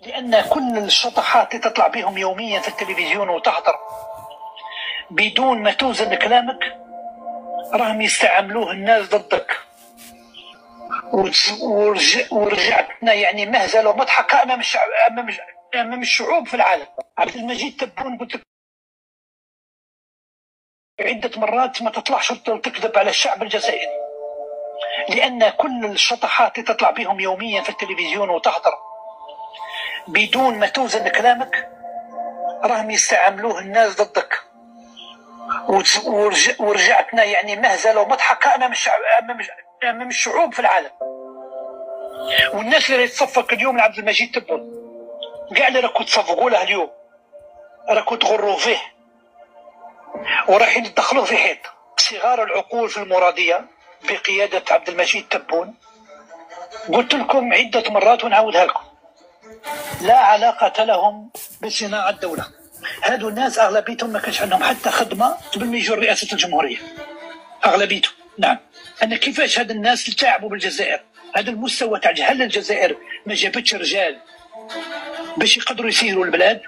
لأن كل الشطحات اللي تطلع بهم يوميا في التلفزيون وتحضر بدون ما توزن كلامك راهم يستعملوه الناس ضدك، ورجعتنا يعني مهزله ومضحكه امام الشعوب في العالم. عبد المجيد تبون قلت لك عده مرات ما تطلعش تكذب على الشعب الجزائري، لأن كل الشطحات اللي تطلع بهم يوميا في التلفزيون وتحضر بدون ما توزن كلامك راهم يستعملوه الناس ضدك، ورجعتنا يعني مهزله ومضحكه امام الشعوب في العالم. والناس اللي يتصفق اليوم لعبد المجيد تبون كاع اللي راكم تصفقوا له اليوم راكم تغروا فيه ورايحين تدخلوه في حيط. صغار العقول في المراديه بقياده عبد المجيد تبون قلت لكم عده مرات ونعاودها لكم، لا علاقه لهم بصناعه الدوله. هادو الناس اغلبيتهم ما كانش عندهم حتى خدمه قبل ما يجوا رئاسه الجمهوريه، اغلبيتهم. نعم، انا كيفاش هاد الناس تعبوا بالجزائر، هذا المستوى تاع هل الجزائر ما جابتش رجال باش يقدروا يسيروا البلاد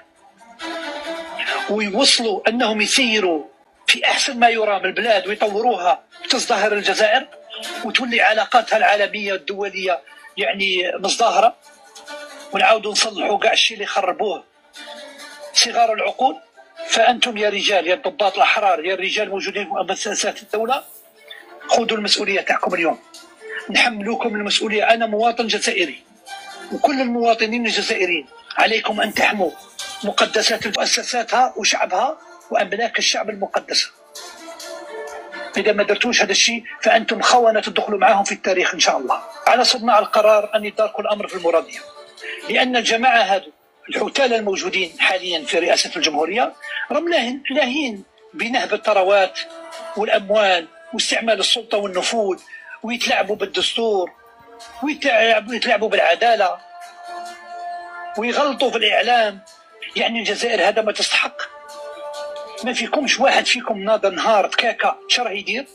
ويوصلوا انهم يسيروا في احسن ما يرام البلاد ويطوروها وتزدهر الجزائر وتولي علاقاتها العالميه والدوليه يعني مزدهره، ونعاودوا نصلحوا كاع الشيء اللي خربوه صغار العقول. فانتم يا رجال، يا الضباط الاحرار، يا الرجال موجودين في مؤسسات الدوله، خذوا المسؤوليه تاعكم اليوم، نحملوكم المسؤوليه. انا مواطن جزائري وكل المواطنين الجزائريين عليكم ان تحموا مقدسات مؤسساتها وشعبها واملاك الشعب المقدسه. اذا ما درتوش هذا الشيء فانتم خونه تدخلوا معهم في التاريخ ان شاء الله. على صناع القرار ان يداركوا الامر في المراديه، لان الجماعه هذو الحتال الموجودين حاليا في رئاسه الجمهوريه راهم لاهين بنهب الثروات والاموال واستعمال السلطه والنفوذ، ويتلاعبوا بالدستور ويتلاعبوا بالعداله ويغلطوا في الاعلام. يعني الجزائر هذا ما تستحق. ما فيكمش واحد فيكم ناض نهار تكاكا شراه يدير،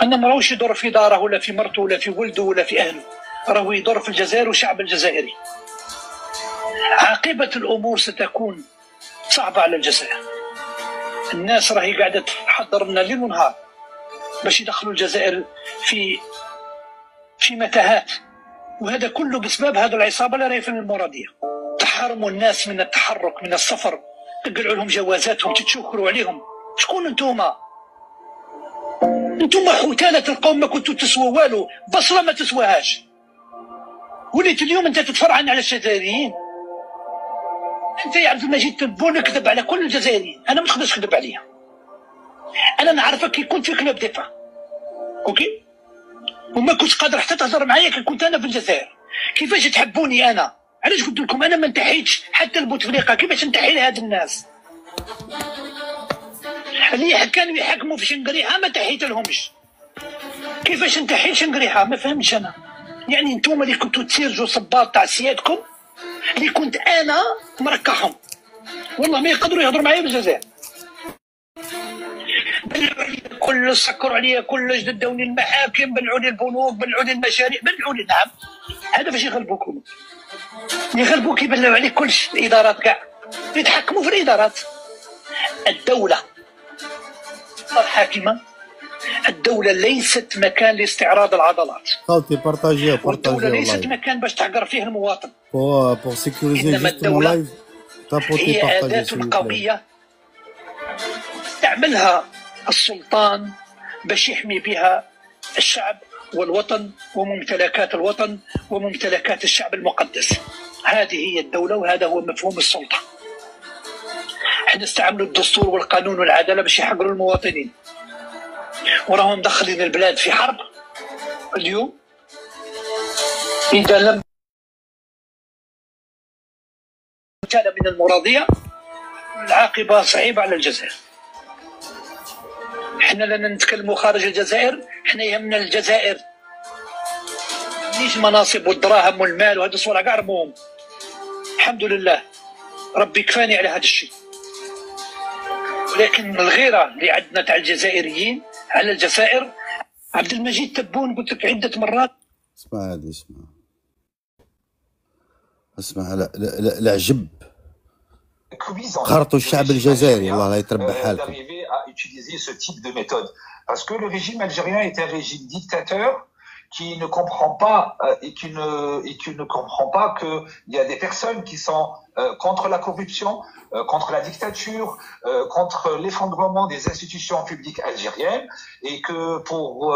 انا ما راهوش يدور في داره ولا في مرته ولا في ولده ولا في اهله، راهو يدور في الجزائر والشعب الجزائري. عاقبه الامور ستكون صعبه على الجزائر. الناس راهي قاعده تحضر لنا ليل ونهار باش يدخلوا الجزائر في متاهات، وهذا كله بسبب هذه العصابه اللي راهي في المراديه. تحرموا الناس من التحرك، من السفر، تقلعوا لهم جوازاتهم، تتشكروا عليهم. شكون انتوما؟ انتوما حتالة القوم، ما كنتوا تسووا والو، بصره ما تسواهاش. وليت اليوم انت تتفرعن على الجزائريين. انت يا عبد المجيد تبون كذب على كل الجزائريين، انا ما تقدرش تكذب عليا. انا نعرفك كي كنت في كلوب دفاع، اوكي، وما كنتش قادر حتى تهضر معايا كي كنت انا في الجزائر. كيفاش تحبوني انا؟ علاش قلت لكم انا ما نتحيتش حتى البوتفليقه؟ كيفاش نتحي لهاد الناس اللي كانوا يحكموا في شنقريحه ما تحيت لهمش؟ كيفاش نتحي شنقريحه؟ ما فهمتش انا. يعني انتم اللي كنتوا تسيرجوا صباط تاع سيادكم اللي كنت انا مركحهم، والله ما يقدروا يهضروا معايا بالجزائر. بلعوا عليا كل، سكروا عليا كل، جددوني المحاكم، بلعوني البنوك، بلعوني المشاريع، بلعوني. نعم، هذا باش يغلبوكم، يغلبوك، يبلعوا عليك كلش. الادارات كاع يتحكموا في الادارات. الدوله الحاكمه، الدوله ليست مكان لاستعراض العضلات. خالتي بارطاجيو والدوله ليست مكان باش تعقر فيه المواطن. بور سيكوريزي انما الدوله هي اداه قويه استعملها السلطان باش يحمي بها الشعب والوطن وممتلكات الوطن وممتلكات الشعب المقدس. هذه هي الدولة وهذا هو مفهوم السلطة. احنا استعملوا الدستور والقانون والعدالة باش يحقروا المواطنين، وراهم مدخلين البلاد في حرب اليوم. إذا لم كان من المراضية العاقبة صعيبة على الجزائر. احنا لنا نتكلموا خارج الجزائر، احنا يهمنا الجزائر، ليش مناصب والدراهم والمال وهذا الصورة كاع رموهم. الحمد لله ربي كفاني على هذا الشيء. ولكن الغيرة اللي عندنا تاع الجزائريين على الجزائر. عبد المجيد تبون قلت لك عدة مرات. اسمع هذه، اسمع اسمع العجب cuisant خرطوا le الشعب régime الجزائري algérien الله لا يتربى حالكم. d'arriver à utiliser ce type de méthode. Parce que le régime algérien est un régime dictateur qui ne comprend pas et qui ne comprend pas que il y a des personnes qui sont contre la corruption, contre la dictature, contre l'effondrement des institutions publiques algériennes, et que pour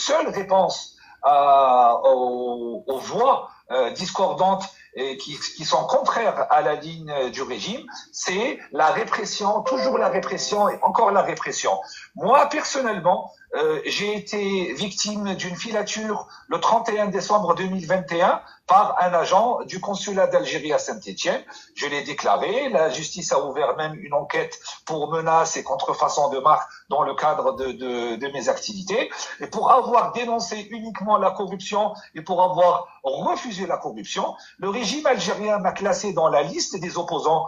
seule réponse aux voix discordantes et qui sont contraires à la ligne du régime, c'est la répression, toujours la répression et encore la répression. Moi, personnellement, j'ai été victime d'une filature le 31 décembre 2021 par un agent du consulat d'Algérie à Saint-Étienne. Je l'ai déclaré. La justice a ouvert même une enquête pour menaces et contrefaçon de marque dans le cadre de mes activités. Et pour avoir dénoncé uniquement la corruption et pour avoir refusé la corruption, le régime algérien m'a classé dans la liste des opposants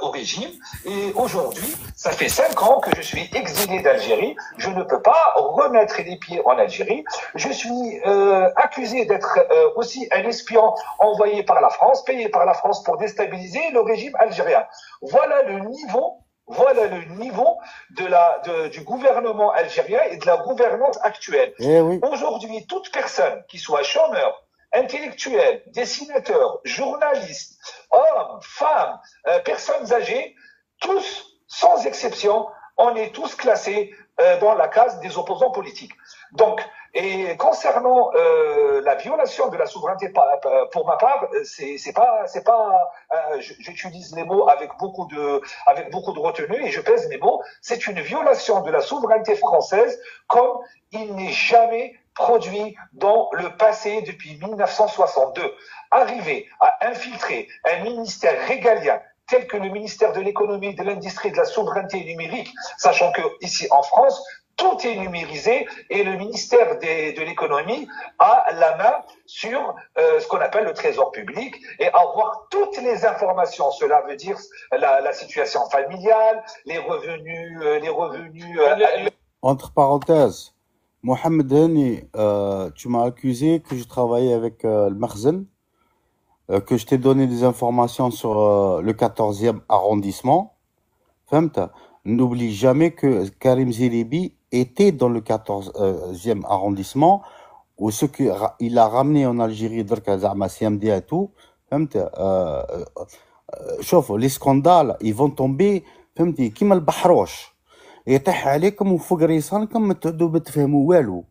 au régime. Et aujourd'hui, ça fait 5 ans que je suis exilé d'Algérie. Je ne peux pas remettre les pieds en Algérie. Je suis accusé d'être aussi un espion envoyé par la France, payé par la France pour déstabiliser le régime algérien. Voilà le niveau du gouvernement algérien et de la gouvernance actuelle. Oui. Aujourd'hui, toute personne qui soit chômeur, intellectuel, dessinateur, journaliste, hommes, femmes, personnes âgées, tous, sans exception, on est tous classés dans la case des opposants politiques. Donc, et concernant la violation de la souveraineté, pour ma part, c'est pas, j'utilise les mots avec beaucoup de retenue et je pèse mes mots. C'est une violation de la souveraineté française comme il n'est jamais produit dans le passé depuis 1962. Arriver à infiltrer un ministère régalien tel que le ministère de l'économie, de l'industrie, de la souveraineté numérique, sachant que ici en France, tout est numérisé et le ministère de l'économie a la main sur ce qu'on appelle le trésor public et avoir toutes les informations. Cela veut dire la situation familiale, les revenus. Entre parenthèses, Mohamed Hani, tu m'as accusé que je travaillais avec le Makhzen, que je t'ai donné des informations sur le 14e arrondissement. Fahmta? N'oublie jamais que Karim Zeribi était dans le 14e arrondissement, où ce qu'il a ramené en Algérie, et tout. Chauffe, les scandales, ils vont tomber, كيما البحروش يطيح عليكم وفوق ريصانكم ما تعودوا بتفهموا والو.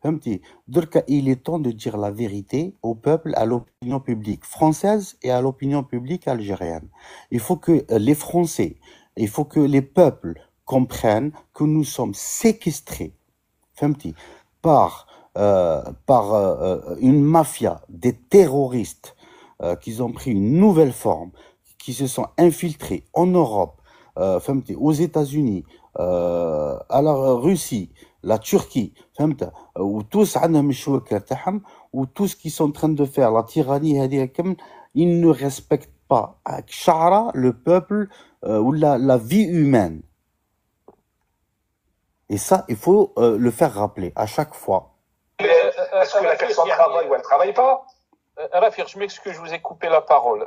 فهمتي دركا il est temps de dire la vérité au peuple, à l'opinion publique française et à l'opinion publique algérienne. Il faut que les Français, il faut que les peuples comprennent que nous sommes séquestrés, فهمتي, par une mafia, des terroristes qui ont pris une nouvelle forme, qui se sont infiltrés en Europe, فهمتي, aux États-Unis, à la Russie, la Turquie, فهمت, où tous عندهم الشوكة تاعهم, où tous qui sont en train de faire la tyrannie هذه كم, ils ne respectent pas شعرة le peuple ou la vie humaine. Et ça, il faut le faire rappeler à chaque fois. Est-ce que la personne travaille ou elle ne travaille pas? Rafir, je m'excuse, je vous ai coupé la parole.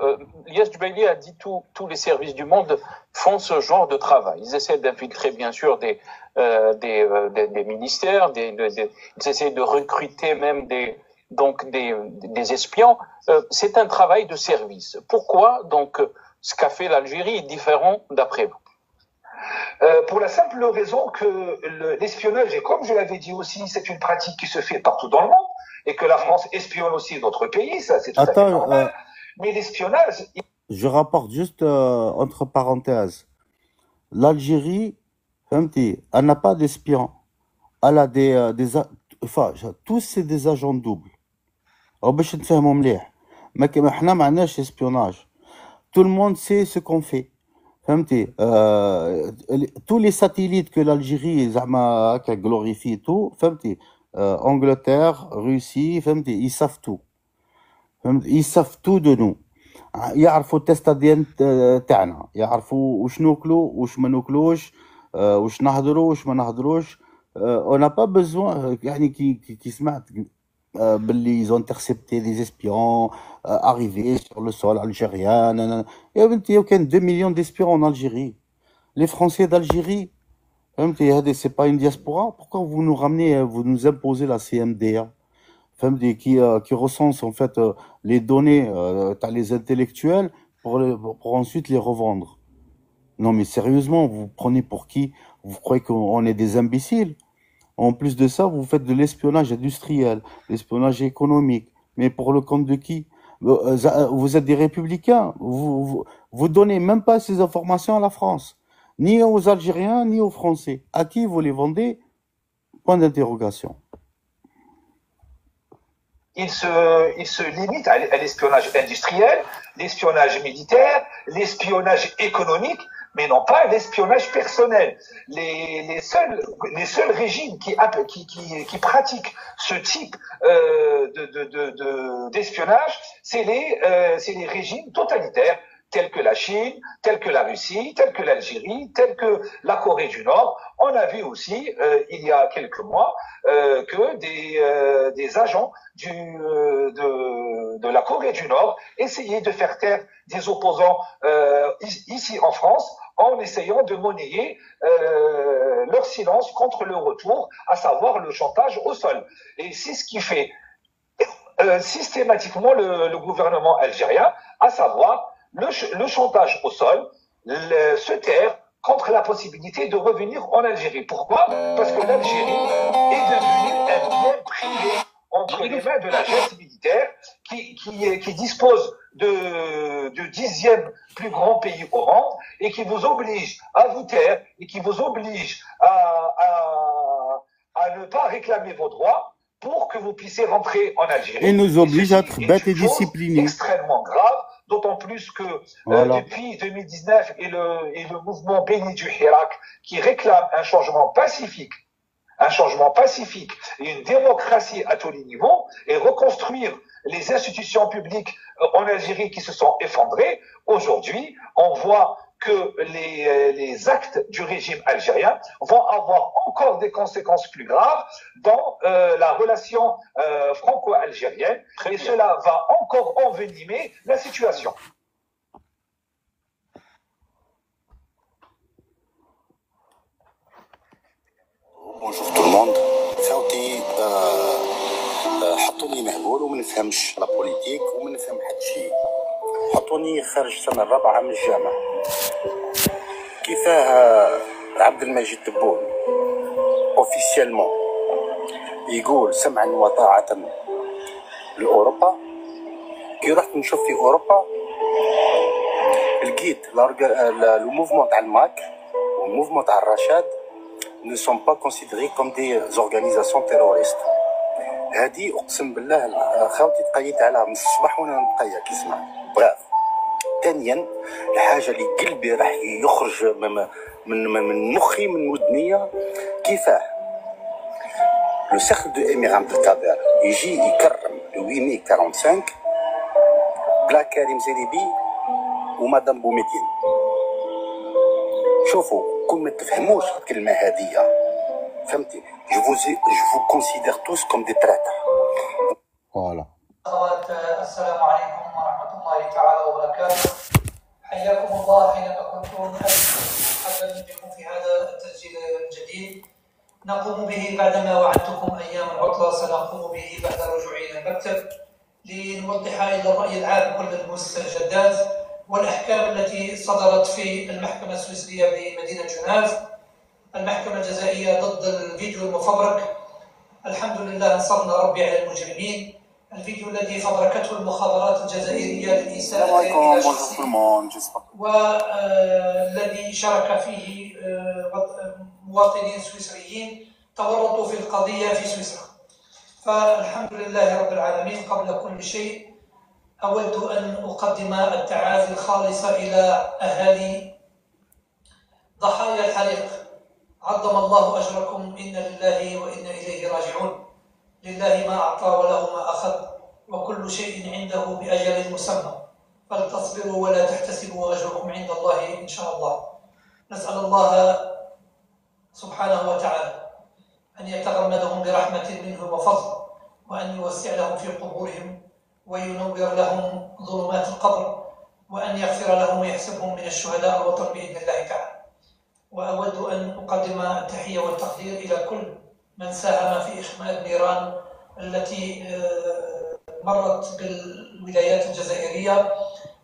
Ilyas Jubaili a dit tous les services du monde font ce genre de travail. Ils essaient d'infiltrer, bien sûr, des ministères, ils essaient de recruter même des espions. C'est un travail de service. Pourquoi, donc, ce qu'a fait l'Algérie est différent d'après vous? Pour la simple raison que l'espionnage, et comme je l'avais dit aussi, c'est une pratique qui se fait partout dans le monde, et que la France espionne aussi d'autres pays, ça c'est tout à fait normal. Mais l'espionnage... Je rapporte juste entre parenthèses. L'Algérie, elle n'a pas d'espions. Elle a enfin, tous c'est des agents doubles. باش نفهموا مليح. ما احنا ما عندناش espionnage. Tout le monde sait ce qu'on fait. فهمتي tous les satellites que l'Algérie زعما هكا glorifie tout, فهمتي Angleterre, Russie, فهمتي ils savent tout. فهمتي ils savent tout de nous. يعرفوا التست ديال تاعنا، يعرفوا واش ناكلوا واش ما ناكلوش، واش نهضروا واش ما نهضروش. on n'a pas besoin يعني كي سمعت ils ont intercepté des espions arrivés sur le sol algérien. nanana. يا بنتي كان 2 millions d'espions en Algérie. Les Français d'Algérie, c'est pas une diaspora. Pourquoi vous nous ramenez, vous nous imposez la CMDA qui recense en fait les données, t'as les intellectuels pour ensuite les revendre. Non mais sérieusement, vous prenez pour qui? Vous croyez qu'on est des imbéciles? En plus de ça, vous faites de l'espionnage industriel, l'espionnage économique. Mais pour le compte de qui? Vous êtes des républicains. Vous donnez même pas ces informations à la France, ni aux Algériens, ni aux Français. À qui vous les vendez? Point d'interrogation. Il se limite à l'espionnage industriel, l'espionnage militaire, l'espionnage économique, mais non pas l'espionnage personnel. Les seuls régimes qui pratiquent ce type d'espionnage, c'est les régimes totalitaires, tels que la Chine, tels que la Russie, tels que l'Algérie, tels que la Corée du Nord. On a vu aussi, il y a quelques mois, que des agents de la Corée du Nord essayaient de faire taire des opposants ici en France en essayant de monnayer leur silence contre le retour, à savoir le chantage au sol. Et c'est ce qui fait systématiquement le gouvernement algérien, à savoir le chantage au sol, se taire contre la possibilité de revenir en Algérie. Pourquoi? Parce que l'Algérie est devenue un bien privé entre les mains de la junte militaire qui dispose du 10e plus grand pays au monde et qui vous oblige à vous taire et qui vous oblige à ne pas réclamer vos droits pour que vous puissiez rentrer en Algérie. Et nous oblige à être bêtes et disciplinés. Extrêmement grave, d'autant plus que depuis 2019 et le mouvement Béni du Hirak qui réclame un changement pacifique et une démocratie à tous les niveaux et reconstruire les institutions publiques en Algérie qui se sont effondrées. Aujourd'hui, on voit que les actes du régime algérien vont avoir encore des conséquences plus graves dans la relation franco-algérienne et cela va encore envenimer la situation. Bonjour tout le monde. خاوتي حطوني مهبول وما نفهمش لا بوليتيك وما نفهم حد شيء. حطوني خارج السنة الرابعة من الجامعة. كيفاه عبد المجيد تبون اوفيسيالمون يقول سمعا وطاعة لأوروبا. كي رحت نشوف في أوروبا لقيت لو موفمون تاع الماك والموفمون تاع الرشاد ne sont pas considérés comme des organisations terroristes. هذه اقسم بالله خاوتي تقيت عليها من الصباح وانا نتقيا كي سمعت. براف. ثانيا الحاجه اللي قلبي راح يخرج من مخي من ودنيا كيفاه لو سيركل دو امير عبد القادر يجي يكرم لو 8 ماي 45 بلا كريم زريبي ومدام بومدين. شوفوا كل ما تفهموش الكلمه هذه فهمتي je vous considère tous comme des traîtres. Voilà. السلام عليكم ورحمة الله تعالى وبركاته. حياكم الله حينما كنتم. مرحبا بكم في هذا التسجيل الجديد نقوم به بعدما وعدتكم أيام العطلة سنقوم به بعد رجوعي إلى المكتب لنوضح إلى الرأي العام كل المستجدات والأحكام التي صدرت في المحكمة السويسرية بمدينة جنيف، المحكمة الجزائية ضد الفيديو المفبرك. الحمد لله نصرنا ربي على المجرمين. الفيديو الذي فبركته المخابرات الجزائرية للإساءة إلى شخص والذي شارك فيه مواطنين سويسريين تورطوا في القضية في سويسرا. فالحمد لله رب العالمين. قبل كل شيء أود أن أقدم التعازي الخالصة إلى أهالي ضحايا الحريق. عظم الله أجركم. إنا لله وإنا إليه راجعون. لله ما أعطى وله ما أخذ وكل شيء عنده بأجل مسمى فلتصبروا ولا تحتسبوا أجركم عند الله إن شاء الله. نسأل الله سبحانه وتعالى أن يتغمدهم برحمة منه وفضل وأن يوسع لهم في قبورهم وينور لهم ظلمات القبر وأن يغفر لهم ويحسبهم من الشهداء الوطن بإذن الله تعالى. وأود أن أقدم التحية والتقدير إلى كل من ساهم في إخماد النيران التي مرت بالولايات الجزائرية.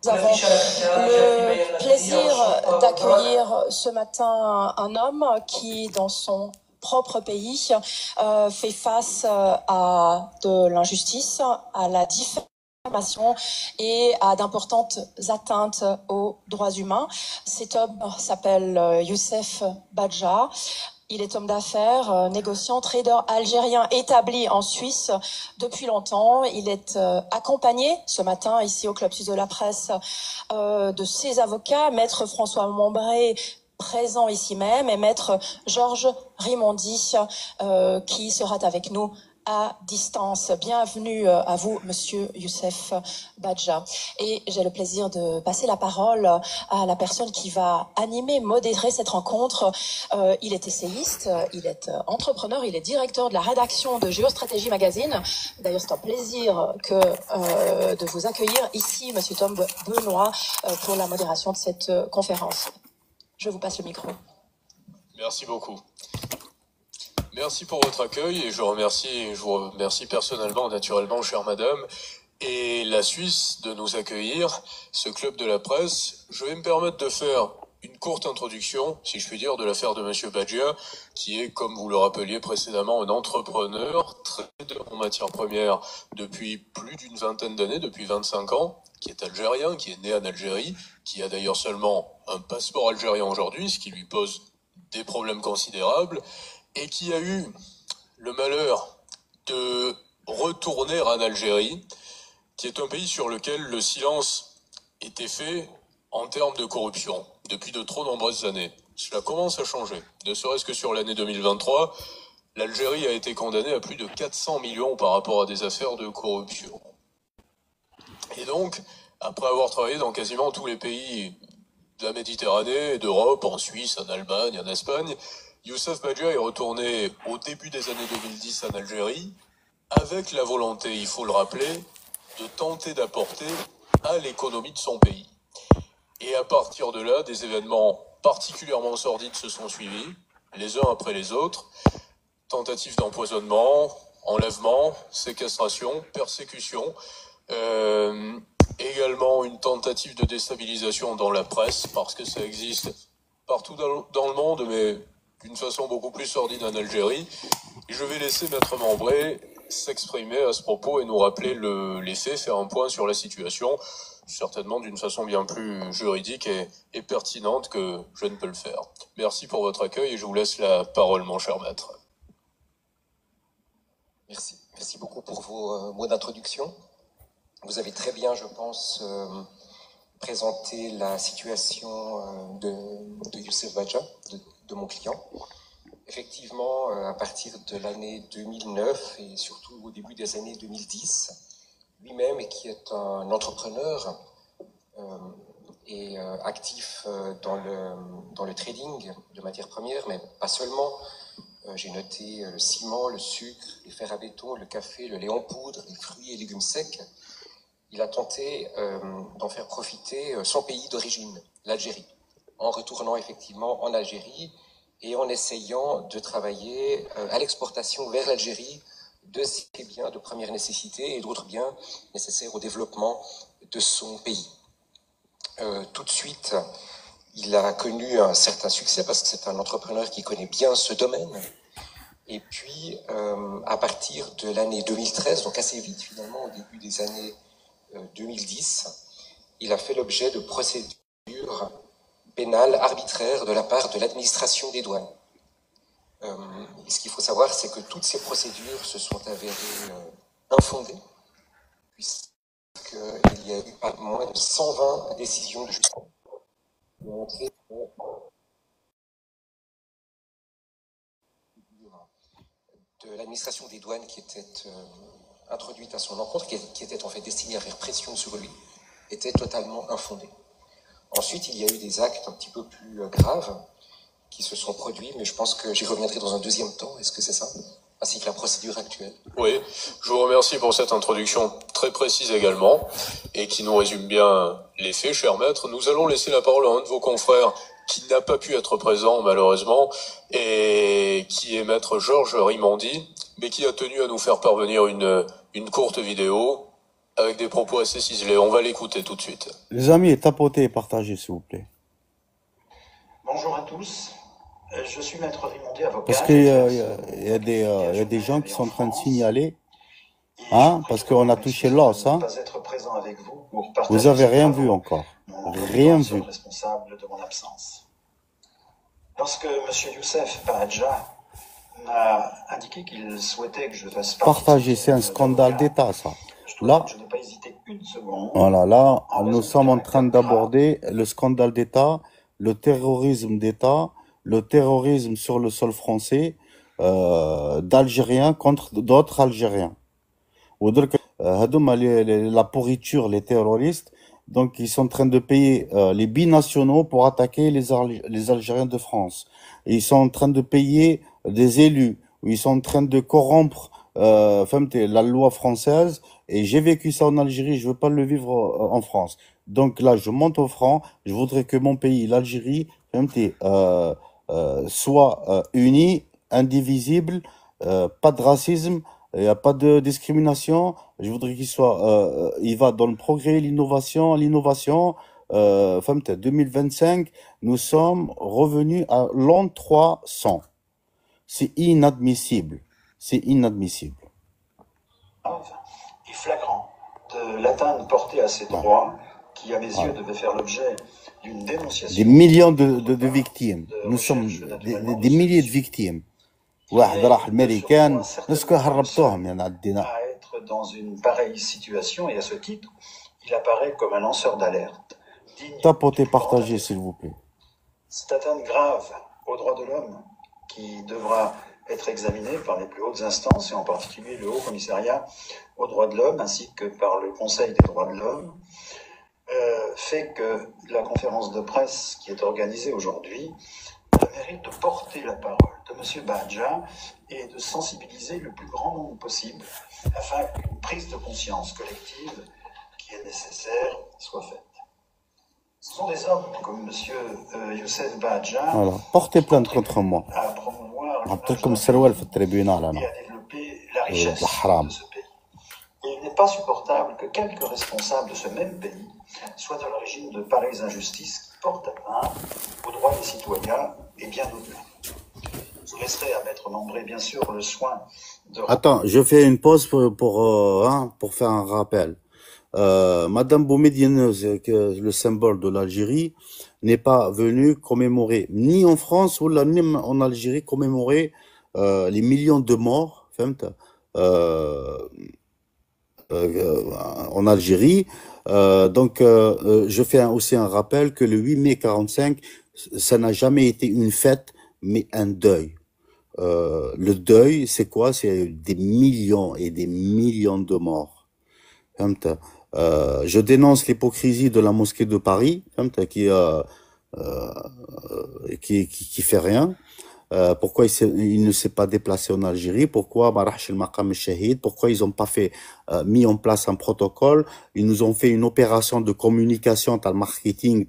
Nous avons le plaisir d'accueillir ce matin un homme qui, dans son propre pays, fait face à de l'injustice, à la diffamation et à d'importantes atteintes aux droits humains. Cet homme s'appelle Youssef Badja. Il est homme d'affaires, négociant, trader algérien établi en Suisse depuis longtemps. Il est accompagné ce matin ici au Club Suisse de la Presse de ses avocats, Maître François Mombré, présent ici même, et Maître Georges Rimondi, qui sera avec nous à distance. Bienvenue à vous, Monsieur Youssef Badja. Et j'ai le plaisir de passer la parole à la personne qui va animer, modérer cette rencontre. Il est essayiste, il est entrepreneur, il est directeur de la rédaction de Géostratégie Magazine. D'ailleurs, c'est un plaisir de vous accueillir ici, Monsieur Tom Benoît, pour la modération de cette conférence. Je vous passe le micro. Merci beaucoup. Merci pour votre accueil et je vous remercie personnellement, naturellement, chère madame, et la Suisse de nous accueillir, ce club de la presse. Je vais me permettre de faire une courte introduction, si je puis dire, de l'affaire de monsieur Badja, qui est, comme vous le rappeliez précédemment, un entrepreneur, trader en matières premières depuis plus d'une vingtaine d'années, depuis 25 ans, qui est algérien, qui est né en Algérie, qui a d'ailleurs seulement un passeport algérien aujourd'hui, ce qui lui pose des problèmes considérables, et qui a eu le malheur de retourner en Algérie, qui est un pays sur lequel le silence était fait en termes de corruption depuis de trop nombreuses années. Cela commence à changer. Ne serait-ce que sur l'année 2023, l'Algérie a été condamnée à plus de 400 millions par rapport à des affaires de corruption. Et donc, après avoir travaillé dans quasiment tous les pays de la Méditerranée, d'Europe, en Suisse, en Allemagne, en Espagne, Youssef Badja est retourné au début des années 2010 en Algérie avec la volonté, il faut le rappeler, de tenter d'apporter à l'économie de son pays. Et à partir de là, des événements particulièrement sordides se sont suivis, les uns après les autres. Tentatives d'empoisonnement, enlèvement, séquestration, persécution, également une tentative de déstabilisation dans la presse, parce que ça existe partout dans le monde, mais d'une façon beaucoup plus sordide en Algérie. Et je vais laisser Maître Mombré s'exprimer à ce propos et nous rappeler les faits, faire un point sur la situation, certainement d'une façon bien plus juridique et pertinente que je ne peux le faire. Merci pour votre accueil et je vous laisse la parole, mon cher maître. Merci beaucoup pour vos mots d'introduction. Vous avez très bien, je pense, présenté la situation de Youssef Badja, de mon client. Effectivement, à partir de l'année 2009 et surtout au début des années 2010, lui-même, qui est un entrepreneur et actif dans le trading de matières premières, mais pas seulement. J'ai noté le ciment, le sucre, les fers à béton, le café, le lait en poudre, les fruits et légumes secs. Il a tenté d'en faire profiter son pays d'origine, l'Algérie, en retournant effectivement en Algérie et en essayant de travailler à l'exportation vers l'Algérie de ses biens de première nécessité et d'autres biens nécessaires au développement de son pays. Tout de suite, il a connu un certain succès parce que c'est un entrepreneur qui connaît bien ce domaine. Et puis, à partir de l'année 2013, donc assez vite finalement, au début des années 2010, il a fait l'objet de procédures pénales arbitraires de la part de l'administration des douanes. Ce qu'il faut savoir, c'est que toutes ces procédures se sont avérées infondées, puisqu'il y a eu pas moins de 120 décisions de justice de l'administration des douanes qui étaient introduites à son encontre, qui étaient en fait destinées à faire pression sur lui, étaient totalement infondées. Ensuite, il y a eu des actes un petit peu plus graves qui se sont produits, mais je pense que j'y reviendrai dans un deuxième temps. Est-ce que c'est ça ? ainsi que la procédure actuelle. Oui, je vous remercie pour cette introduction très précise également et qui nous résume bien les faits, cher maître. Nous allons laisser la parole à un de vos confrères qui n'a pas pu être présent malheureusement et qui est maître Georges Rimondi, mais qui a tenu à nous faire parvenir une courte vidéo avec des propos assez ciselés. On va l'écouter tout de suite. Les amis, tapotez et partagez, s'il vous plaît. Bonjour à tous. Je suis maître Rimondi, avocat. Parce qu'il y a des gens qui sont en train de signaler, hein, parce qu'on a touché l'os, hein. Vous avez rien vu encore. Rien vu. Responsable de mon absence. Lorsque M. Youssef Bahadja m'a indiqué qu'il souhaitait que je fasse partager, c'est un scandale d'État, ça. Là, je n'ai pas hésité une seconde. Voilà, là, nous sommes en train d'aborder le scandale d'État, le terrorisme d'État, le terrorisme sur le sol français, d'Algériens contre d'autres Algériens. La pourriture, les terroristes, donc ils sont en train de payer les binationaux pour attaquer les Algériens de France. Et ils sont en train de payer des élus, ou ils sont en train de corrompre la loi française. Et j'ai vécu ça en Algérie, je veux pas le vivre en France. Donc là, je monte au franc, je voudrais que mon pays, l'Algérie, soit uni, indivisible, pas de racisme, il n'y a pas de discrimination. Je voudrais qu'il soit, il va dans le progrès, l'innovation. 2025, nous sommes revenus à l'an 300. C'est inadmissible. C'est inadmissible. Et flagrant de l'atteinte portée à ces droits, qui à mes yeux devait faire l'objet d'une dénonciation. Des millions de victimes. Nous sommes des milliers de victimes. واحد راح الامريكان نسكو هربتوهم يعني عندنا. À être dans une pareille situation et à ce titre, il apparaît comme un lanceur d'alerte. Tapotez, partagez s'il vous plaît. Cette atteinte grave aux droits de l'homme qui devra être examinée par les plus hautes instances et en particulier le Haut Commissariat aux droits de l'homme ainsi que par le Conseil des droits de l'homme fait que la conférence de presse qui est organisée aujourd'hui mérite de porter la parole de M. Bahadja et de sensibiliser le plus grand nombre possible afin qu'une prise de conscience collective qui est nécessaire soit faite. Ce sont des hommes comme M. Youssef Bahadja portez plainte contre moi. À promouvoir comme السروال في التريبيونال et à développer la richesse de ce pays. Et il n'est pas supportable que quelques responsables de ce même pays soient à l'origine de pareilles injustices qui portent atteinte aux droits des citoyens et bien au-delà. Je laisserai à Maître Mambré, bien sûr, le soin de... Attends, je fais une pause pour faire un rappel. Madame Boumedienne, le symbole de l'Algérie, n'est pas venue commémorer, ni en France ou ni en Algérie, commémorer les millions de morts en Algérie. Donc, je fais aussi un rappel que le 8 mai 45, ça n'a jamais été une fête, mais un deuil. Le deuil, c'est quoi? C'est des millions et des millions de morts. Je dénonce l'hypocrisie de la mosquée de Paris, qui fait rien. Pourquoi il ne s'est pas déplacé en Algérie? Pourquoi pourquoi ils n'ont pas mis en place un protocole? Ils nous ont fait une opération de communication, t'as le marketing,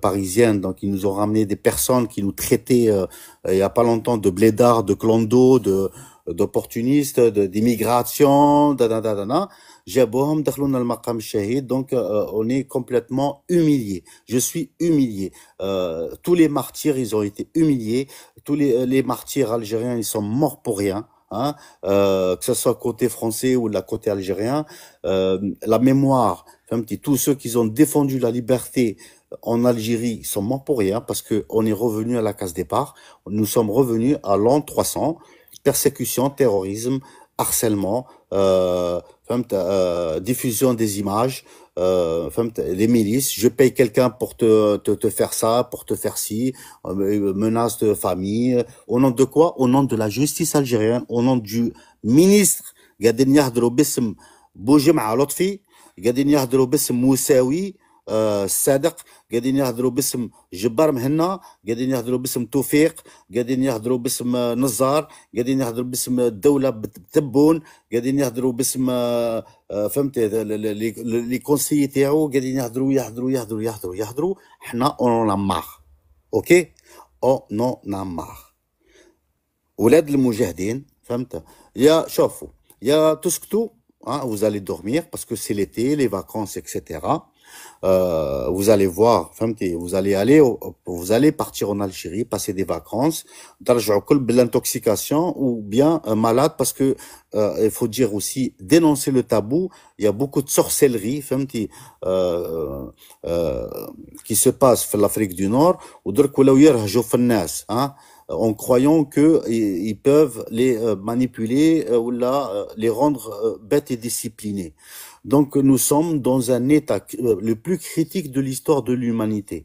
parisienne, donc ils nous ont ramené des personnes qui nous traitaient il y a pas longtemps de blédards, de clandos, d'opportunistes, d'immigration, donc on est complètement humilié. Je suis humilié. Tous les martyrs, ils ont été humiliés. Tous les martyrs algériens, ils sont morts pour rien. Hein, que ce soit côté français ou la côté algérien, la mémoire, tous ceux qui ont défendu la liberté en Algérie sont morts pour rien parce que on est revenu à la case départ. Nous sommes revenus à l'an 300, persécution, terrorisme, harcèlement, diffusion des images, les milices. Je paye quelqu'un pour te faire ça, pour te faire ci, menace de famille. Au nom de quoi? Au nom de la justice algérienne, au nom du ministre قاعدين يهضروا باسم بوجمعة لطفي, قاعدين يهضروا باسم موساوي, الصادق، قاعدين يهضروا باسم جبار مهنا، قاعدين يهضروا باسم توفيق، قاعدين يهضروا باسم نزار، قاعدين يهضروا باسم الدوله بتبون، قاعدين يهضروا باسم فهمت لي كونسيي تاعو، قاعدين يهضروا. حنا اون مار. اوكي اون مار. ولاد المجاهدين فهمت يا شوفوا يا تسكتوا. Vous allez dormir parce que c'est l'été, les vacances, etc. Vous allez voir, vous allez partir en Algérie, passer des vacances, de l'intoxication ou bien malade parce que il faut dire aussi dénoncer le tabou. Il y a beaucoup de sorcellerie, qui se passe en Afrique du Nord, en croyant que ils peuvent les manipuler ou les rendre bêtes et disciplinés. Donc nous sommes dans un état le plus critique de l'histoire de l'humanité.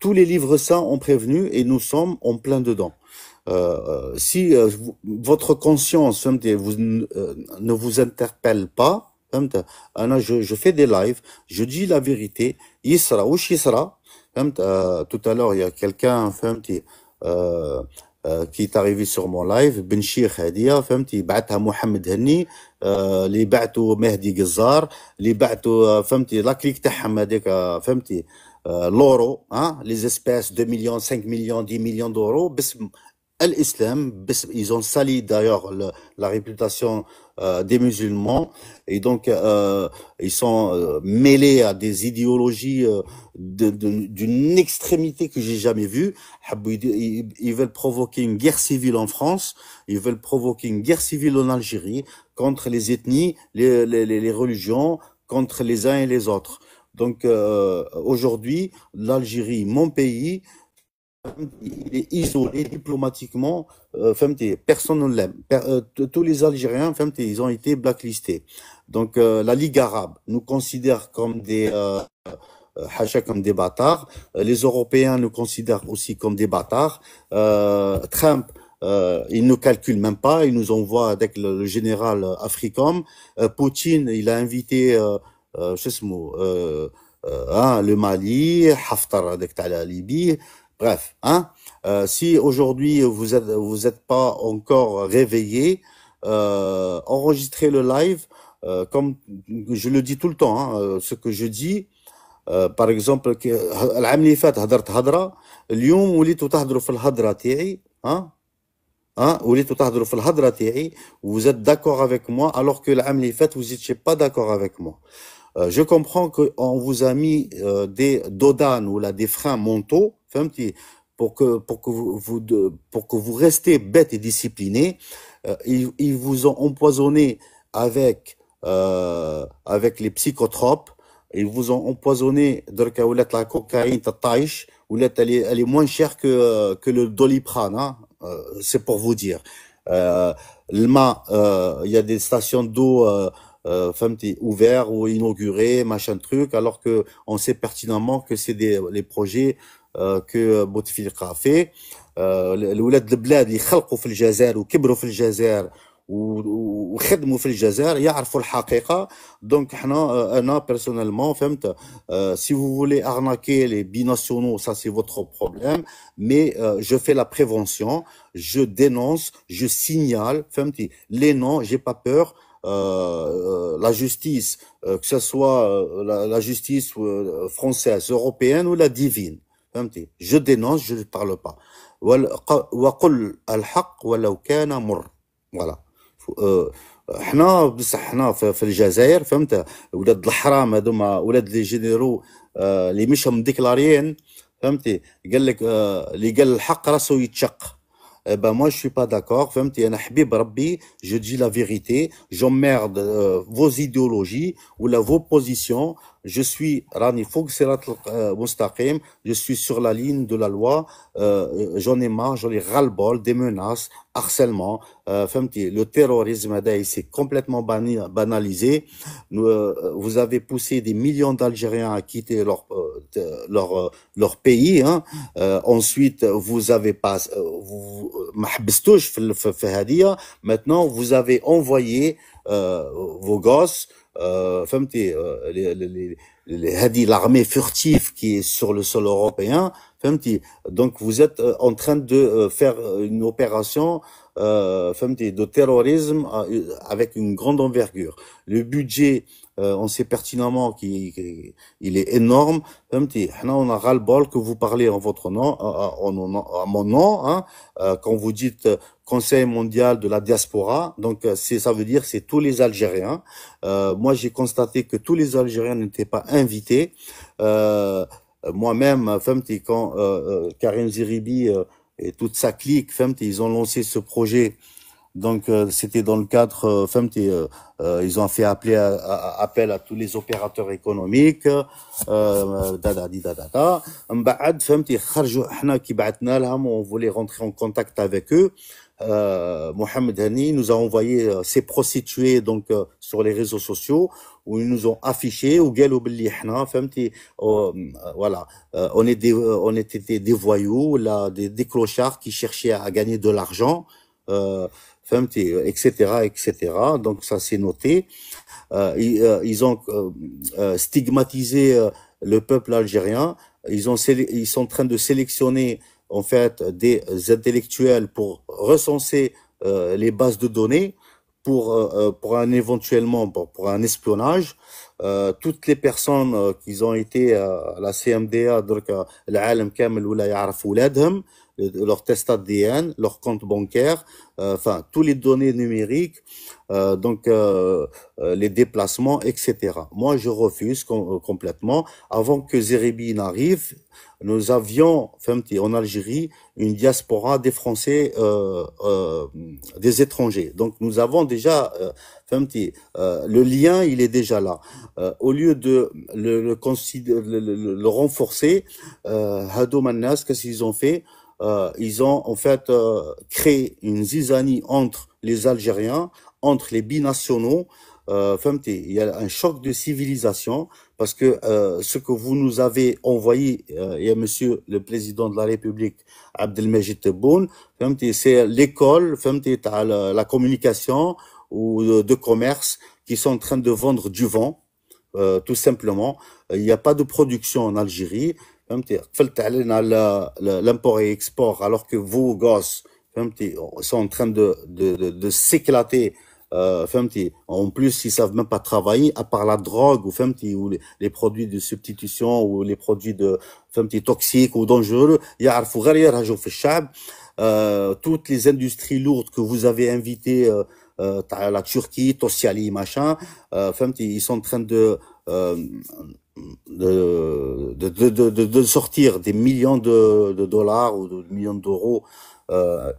Tous les livres saints ont prévenu et nous sommes en plein dedans. Si votre conscience ne vous interpelle pas, je fais des lives, je dis la vérité. Yisra ou Yisra. Tout à l'heure il y a quelqu'un qui est arrivé sur mon live, Ben Cheikh هادية فهمتي بعتها محمد هني، اللي بعتو مهدي قزار، اللي بعتو فهمتي لاكليك تاعهم هذيك فهمتي لورو les espèces 2 millions 5 millions 10 millions d'euros باسم l'islam. Ils ont sali d'ailleurs la réputation des musulmans et donc ils sont mêlés à des idéologies d'une extrémité que j'ai jamais vue. Ils veulent provoquer une guerre civile en France, ils veulent provoquer une guerre civile en Algérie contre les ethnies, les religions, contre les uns et les autres. Donc aujourd'hui, l'Algérie, mon pays, il est isolé diplomatiquement, personne ne l'aime. Tous les Algériens, ils ont été blacklistés. Donc la Ligue arabe nous considère comme des comme des bâtards. Les Européens nous considèrent aussi comme des bâtards. Trump, il ne calcule même pas, il nous envoie avec le général Africom. Poutine, il a invité le Mali, Haftar avec la Libye. Bref, si aujourd'hui vous êtes pas encore réveillé, enregistrez le live, comme je le dis tout le temps, ce que je dis, par exemple, العام اللي فات هضرت هضرة، اليوم وليتوا تهضروا في الهضرة تاعي، وليتوا تهضروا في الهضرة تاعي، vous êtes d'accord avec moi, alors que العام اللي فات vous étiez pas d'accord avec moi. Je comprends qu'on vous a mis des dodanes ou là des freins mentaux, pour que vous restez bêtes et disciplinés. Ils vous ont empoisonné avec les psychotropes. Ils vous ont empoisonné de la cocaïne, elle est moins chère que le Doliprane, c'est pour vous dire. Il y a des stations d'eau ouvertes ou inaugurées, machin truc, alors que on sait pertinemment que c'est les projets que Bouteflika a fait. الولاد البلاد اللي خلقوا في الجزائر وكبروا في الجزائر وخدموا في الجزائر يعرفوا الحقيقة. Donc أنا personnellement si vous voulez arnaquer les binationaux, ça c'est votre problème, mais je fais la prévention, je dénonce, je signale les noms, j'ai pas peur. La justice, que ce soit la justice française, européenne ou la divine, je dénonce, je ne parle pas. وقل الحق ولو كان مر. Voilà. حنا في الجزائر ولاد الحرام هذوما ولاد لي جينيرو اللي مش مديكلاريين قال لك اللي قال الحق راسو يتشق. Moi je suis pas d'accord, أنا حبيب ربي, je dis la vérité, j'emmerde vos idéologies ou vos positions. Je suis Rani Fouk Sirat Mustaqim, je suis sur la ligne de la loi, j'en ai marre, j'en ai ras-le-bol des menaces, harcèlement, le terrorisme c'est complètement banalisé. Vous avez poussé des millions d'Algériens à quitter leur pays, ensuite vous avez pas maintenant vous avez envoyé vos gosses l'armée furtive qui est sur le sol européen. Donc vous êtes en train de faire une opération de terrorisme avec une grande envergure. Le budget, on sait pertinemment qu'il est énorme. On a ras-le-bol que vous parlez en votre nom, à mon nom, hein, quand vous dites Conseil mondial de la diaspora. Donc ça veut dire c'est tous les Algériens. Moi j'ai constaté que tous les Algériens n'étaient pas invités. Moi-même, quand Karim Zeribi et toute sa clique, ils ont lancé ce projet. Donc c'était dans le cadre, ils ont fait appel à tous les opérateurs économiques. On voulait rentrer en contact avec eux. Mohamed Hani nous a envoyé ses prostituées donc sur les réseaux sociaux où ils nous ont affiché ou voilà, on était des voyous là, des clochards qui cherchaient à gagner de l'argent, etc. Donc ça c'est noté. Ils ont stigmatisé le peuple algérien. Ils sont en train de sélectionner en fait des intellectuels pour recenser les bases de données pour un éventuellement pour un espionnage. Toutes les personnes qui ont été à la CMDA donc العالم كامل ولا يعرف ولادهم leur test ADN, leur compte bancaire, enfin tous les données numériques, donc les déplacements, etc. Moi, je refuse complètement. Avant que Zeribi n'arrive, nous avions, en Algérie, une diaspora des Français, des étrangers. Donc, nous avons déjà, le lien, il est déjà là. Au lieu de le renforcer, Hadoum Annas, qu'est-ce qu'ils ont fait? Ils ont en fait créé une zizanie entre les Algériens, entre les binationaux. Il y a un choc de civilisation parce que ce que vous nous avez envoyé, et Monsieur le Président de la République, Abdelmajid Tebboune, c'est l'école, la communication ou de commerce qui sont en train de vendre du vent, tout simplement. Il n'y a pas de production en Algérie. L'import et export alors que vos gosses sont en train de s'éclater. En plus ils savent même pas travailler à part la drogue ou les produits de substitution ou les produits de toxiques ou dangereux. Toutes les industries lourdes que vous avez invitées, la Turquie, Tosyali, machin, ils sont en train de sortir des millions de dollars ou de millions d'euros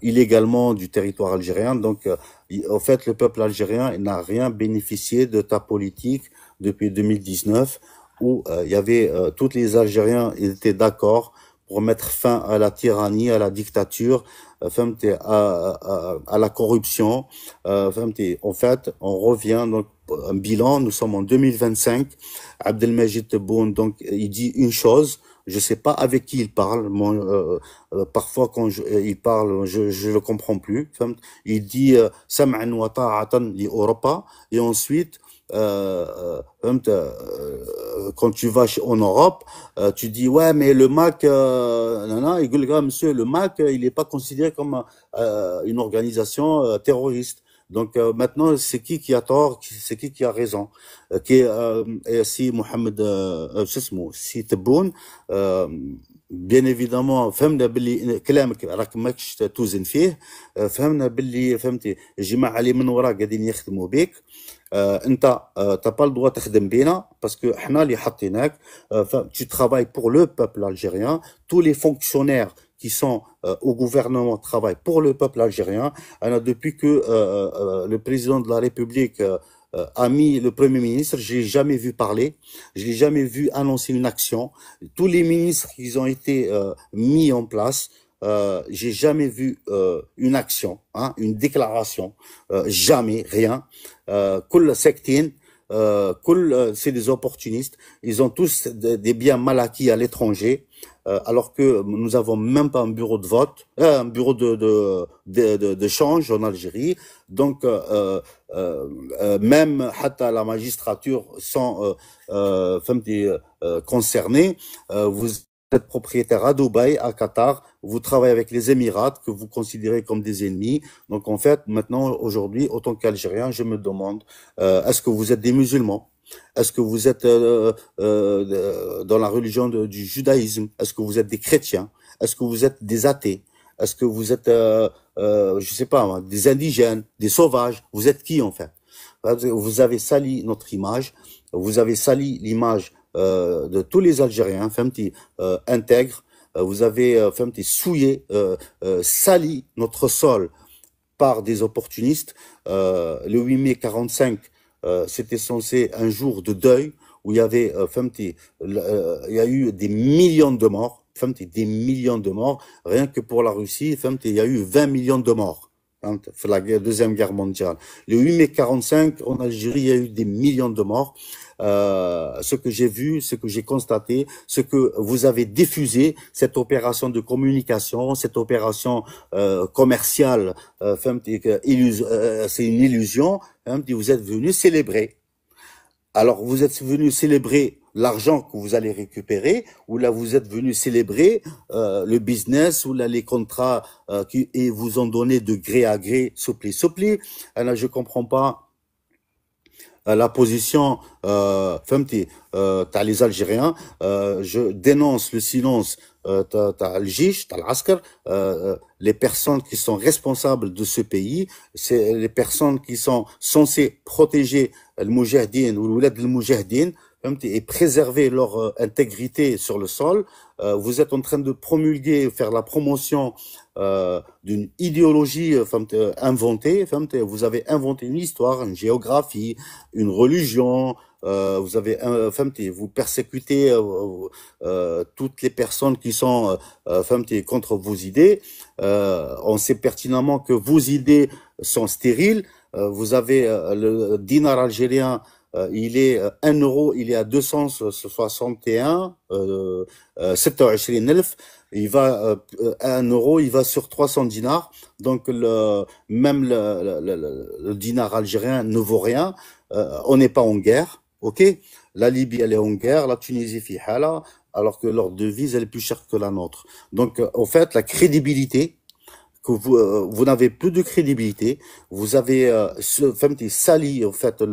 illégalement du territoire algérien. Donc, en fait, le peuple algérien n'a rien bénéficié de ta politique depuis 2019 où il y avait tous les Algériens étaient d'accord pour mettre fin à la tyrannie, à la dictature, à la corruption. En fait, on revient donc un bilan. Nous sommes en 2025. Abdelmajid Tebboune, donc, il dit une chose. Je sais pas avec qui il parle. Parfois, quand il parle, je le comprends plus. Il dit sam'an wa ta'atan li Europa, et ensuite quand tu vas en Europe, tu dis ouais mais le MAC, il dit monsieur le MAC il est pas considéré comme une organisation terroriste. Donc maintenant c'est qui a tort, c'est qui a raison. Si Mohamed si Tebboune bien évidemment فهمنا باللي كلامك راك ماكش توزن فيه. فهمنا باللي فهمتي الجماعه اللي من وراك قاعدين يخدموا بك. انت t'as pas le droit تخدم بينا باسكو حنا اللي حطيناك. Tu travailles pour le peuple algérien. Tous les fonctionnaires qui sont au gouvernement travaillent pour le peuple algérien. Alors, depuis que le président de la République a mis le Premier ministre, je l'ai jamais vu parler, je l'ai jamais vu annoncer une action. Tous les ministres qui ont été mis en place, j'ai jamais vu une action, hein, une déclaration, jamais, rien. كل ساكتين, c'est des opportunistes. Ils ont tous des biens mal acquis à l'étranger. alors que nous avons même pas un bureau de vote, un bureau de change en Algérie. Donc, même hatta la magistrature sont concernés. Vous êtes propriétaire à Dubaï, à Qatar, vous travaillez avec les Émirats que vous considérez comme des ennemis. Donc en fait, maintenant, aujourd'hui, autant qu'Algérien, je me demande, est-ce que vous êtes des musulmans? Est-ce que vous êtes dans la religion du judaïsme? Est-ce que vous êtes des chrétiens? Est-ce que vous êtes des athées? Est-ce que vous êtes, je sais pas, des indigènes, des sauvages? Vous êtes qui en fait? Vous avez sali notre image, vous avez sali l'image de tous les Algériens, intègres. Vous avez souillé, sali notre sol par des opportunistes. Le 8 mai 45, c'était censé un jour de deuil où il y avait, il y a eu des millions de morts, des millions de morts. Rien que pour la Russie, il y a eu 20 millions de morts. La Deuxième Guerre mondiale. Le 8 mai 45, en Algérie, il y a eu des millions de morts. Ce que j'ai vu, ce que j'ai constaté, ce que vous avez diffusé, cette opération de communication, cette opération commerciale, c'est une illusion. Vous êtes venus célébrer. Alors, vous êtes venus célébrer l'argent que vous allez récupérer, ou là, vous êtes venus célébrer le business, ou là, les contrats qui et vous ont donné de gré à gré, soupli. Là, je comprends pas la position t'as les Algériens. Je dénonce le silence t'as le Jish, t'as l'Askar, les personnes qui sont responsables de ce pays, c'est les personnes qui sont censées protéger le Moujahidine ou l'oulad le Moujahidine et préserver leur intégrité sur le sol. Vous êtes en train de promulguer, faire la promotion d'une idéologie inventée. Vous avez inventé une histoire, une géographie, une religion. Vous avez, vous persécutez toutes les personnes qui sont contre vos idées. On sait pertinemment que vos idées sont stériles. Vous avez le dinar algérien. Il est 1 euro, il est à 261, 27,000. Il va 1 euro, il va sur 300 dinars. Donc même le dinar algérien ne vaut rien. On n'est pas en guerre, ok? La Libye elle est en guerre, la Tunisie fi hala, alors que leur devise elle est plus chère que la nôtre. Donc en fait la crédibilité que vous n'avez plus de crédibilité, vous avez sali en fait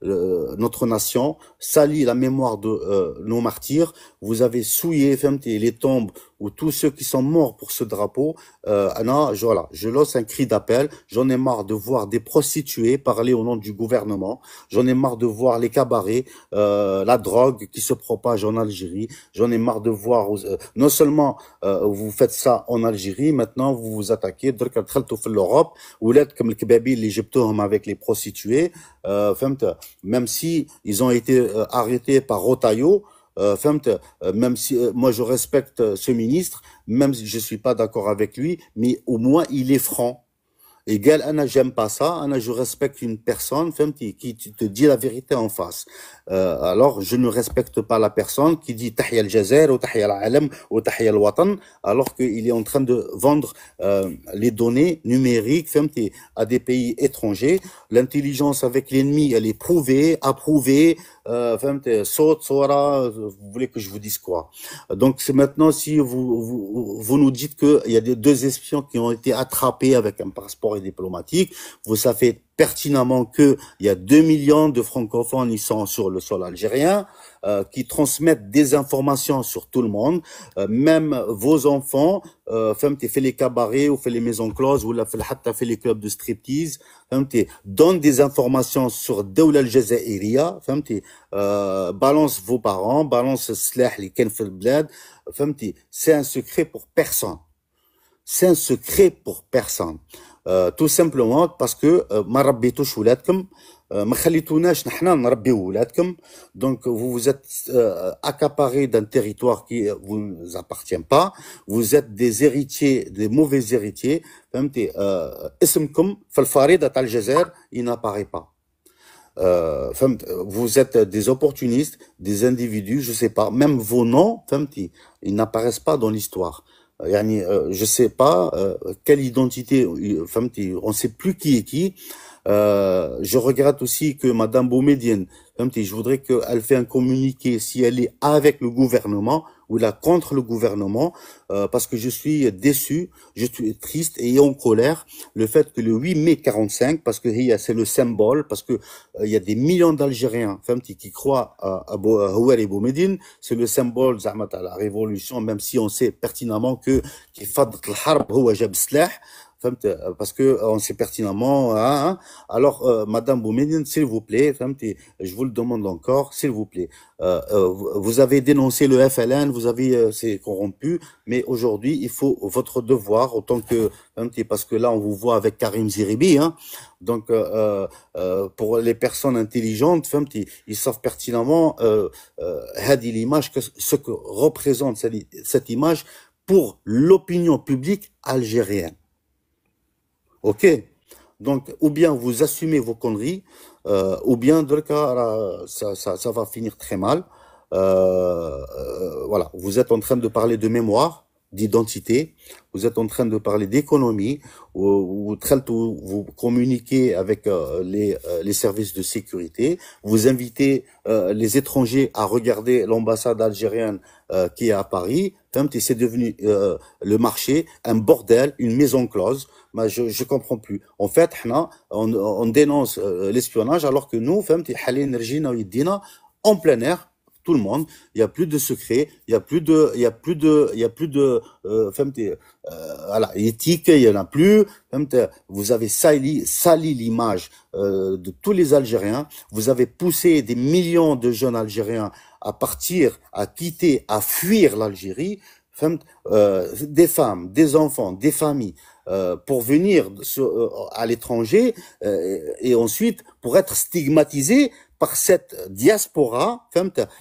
notre nation, sali la mémoire de nos martyrs, vous avez souillé les tombes ou tous ceux qui sont morts pour ce drapeau. Voilà, je lance un cri d'appel. J'en ai marre de voir des prostituées parler au nom du gouvernement. J'en ai marre de voir les cabarets, la drogue qui se propage en Algérie. J'en ai marre de voir non seulement vous faites ça en Algérie, maintenant vous vous attaquez de l'Europe ou l'aide comme le kebabi les Égyptiens avec les prostituées. Même si ils ont été arrêtés par Rotaillot. Même si moi je respecte ce ministre, même si je suis pas d'accord avec lui, mais au moins il est franc. Et Gal, Anna, j'aime pas ça. Anna, je respecte une personne, qui te dit la vérité en face. Alors, je ne respecte pas la personne qui dit Tahya al-Jazair ou Tahya al-Alam ou Tahya al-Watan, alors qu'il est en train de vendre les données numériques, à des pays étrangers. L'intelligence avec l'ennemi, elle est prouvée, approuvée. Saute, Sora, vous voulez que je vous dise quoi? Donc, c'est maintenant si vous nous dites qu'il y a deux espions qui ont été attrapés avec un passeport diplomatique, vous savez pertinemment que il y a 2 millions de francophones qui sont sur le sol algérien, qui transmettent des informations sur tout le monde, même vos enfants, fait les cabarets ou fait les maisons closes ou fait les clubs de striptease, donnent des informations sur Dawla al-Jazairiya, balance vos parents, balance slah li ken fil blad, c'est un secret pour personne. C'est un secret pour personne. Tout simplement parce que ما ربيتوش ولادكم ما خليتوناش نحنا نربيو ولادكم. Donc vous vous êtes accaparé d'un territoire qui vous appartient pas. Vous êtes des héritiers, des mauvais héritiers. اسمكم في الفريضة تاع الجزائر il n'apparaît pas. vous êtes des opportunistes, des individus, je sais pas, même vos noms, ils n'apparaissent pas dans l'histoire. Je sais pas quelle identité, on sait plus qui est qui. Je regrette aussi que Madame Boumediene, je voudrais qu'elle fait un communiqué si elle est avec le gouvernement ou là contre le gouvernement, parce que je suis déçu, je suis triste et en colère le fait que le 8 mai 45, parce que c'est le symbole, parce que il y a des millions d'Algériens qui croient à Houari Boumediene, c'est le symbole de la révolution, même si on sait pertinemment que parce que on sait pertinemment, alors Madame Boumediene, s'il vous plaît, je vous le demande encore, s'il vous plaît, vous avez dénoncé le FLN, vous avez c'est corrompu, mais aujourd'hui il faut votre devoir autant que parce que là on vous voit avec Karim Zeribi, donc pour les personnes intelligentes, ils savent pertinemment l'image, ce que représente cette image pour l'opinion publique algérienne. Ok, donc ou bien vous assumez vos conneries, ou bien dans le cas ça va finir très mal. Voilà, vous êtes en train de parler de mémoire, d'identité, vous êtes en train de parler d'économie, vous communiquez avec les services de sécurité, vous invitez les étrangers à regarder l'ambassade algérienne qui est à Paris. C'est devenu le marché, un bordel, une maison close. Je comprends plus. En fait, on dénonce l'espionnage alors que nous, en plein air, tout le monde, il y a plus de secrets, il y a plus de voilà, éthique, il y en a plus. Vous avez sali l'image de tous les Algériens. Vous avez poussé des millions de jeunes Algériens à partir, à quitter, à fuir l'Algérie. Des femmes, des enfants, des familles, pour venir à l'étranger et ensuite pour être stigmatisés par cette diaspora,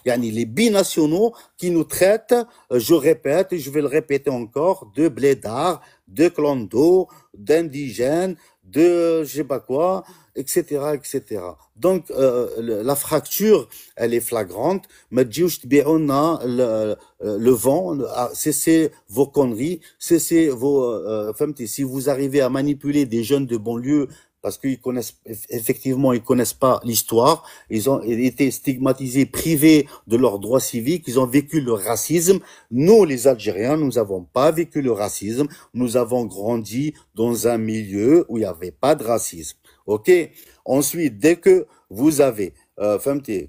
les binationaux qui nous traitent, je répète et je vais le répéter encore, de blédards, de clando, d'indigènes, de je sais pas quoi, etc., etc. Donc la fracture, elle est flagrante. Ma djouch tbi'ouna le vent, cessez vos conneries, cessez vos si vous arrivez à manipuler des jeunes de banlieue parce qu'ils connaissent effectivement, ils connaissent pas l'histoire, ils ont été stigmatisés, privés de leurs droits civiques, ils ont vécu le racisme. Nous, les Algériens, nous avons pas vécu le racisme, nous avons grandi dans un milieu où il n'y avait pas de racisme. Ok. Ensuite, dès que vous avez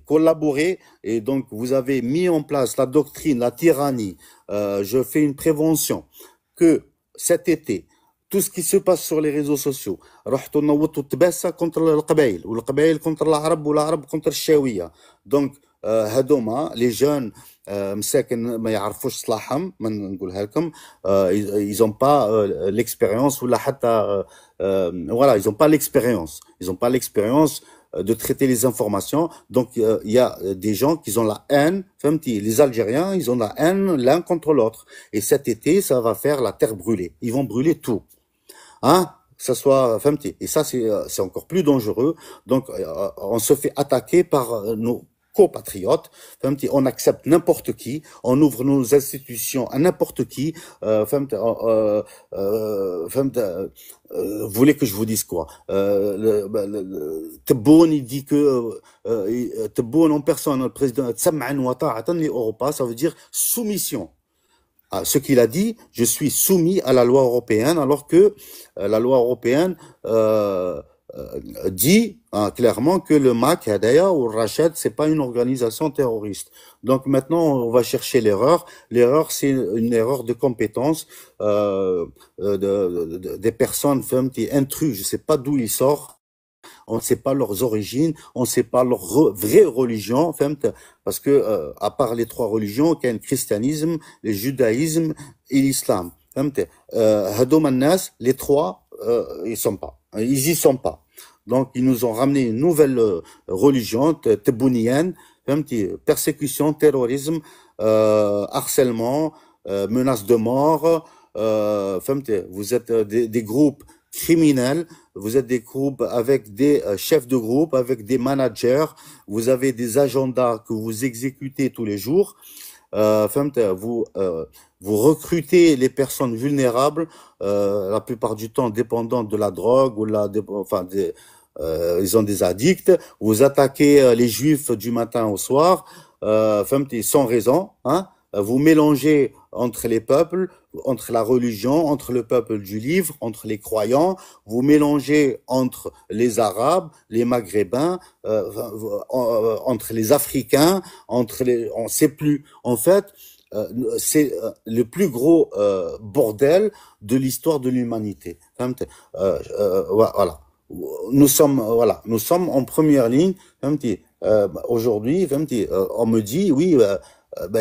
collaboré et donc vous avez mis en place la doctrine, la tyrannie, je fais une prévention que cet été, tout ce qui se passe sur les réseaux sociaux, رحتوا نوضوا التباسة contre القبائل والقبائل contre العرب والعرب contre الشاوية. Donc هذوما les jeunes مساكن ما يعرفوش صلاحهم ما نقولها لكم ils ont pas l'expérience ولا حتى voilà, ils ont pas l'expérience de traiter les informations. Donc il y a des gens qui ont la haine, les Algériens, ils ont la haine l'un contre l'autre et cet été ça va faire la terre brûlée, ils vont brûler tout. Ça soit et ça c'est encore plus dangereux. Donc on se fait attaquer par nos compatriotes, on accepte n'importe qui, on ouvre nos institutions à n'importe qui. Vous voulez que je vous dise quoi? Tebboune, il dit que Tebboune en personne, le président Tsam'an wa ta'atan li Europa, ça veut dire soumission. Ce qu'il a dit, je suis soumis à la loi européenne, alors que la loi européenne dit clairement que le MAC, d'ailleurs, ou Rachad, c'est pas une organisation terroriste. Donc maintenant, on va chercher l'erreur. L'erreur, c'est une erreur de compétence des personnes qui intrus. Je sais pas d'où ils sortent. On ne sait pas leurs origines, on ne sait pas leur vraie religion, parce que à part les trois religions, qu'il y a le christianisme, le judaïsme et l'islam. Hadoum an-Nas, les trois, ils y sont pas. Donc ils nous ont ramené une nouvelle religion, tebbounienne, persécution, terrorisme, harcèlement, menace de mort. Vous êtes des groupes criminels, vous êtes des groupes avec des chefs de groupe, avec des managers, vous avez des agendas que vous exécutez tous les jours. Vous recrutez les personnes vulnérables, la plupart du temps dépendantes de la drogue ou ils ont des addicts. Vous attaquez les juifs du matin au soir, sans raison, hein. Vous mélangez entre les peuples, entre la religion, entre le peuple du livre, entre les croyants. Vous mélangez entre les Arabes, les Maghrébins, entre les Africains, on sait plus. En fait, c'est le plus gros bordel de l'histoire de l'humanité. Voilà. Nous sommes en première ligne. Aujourd'hui, on me dit oui.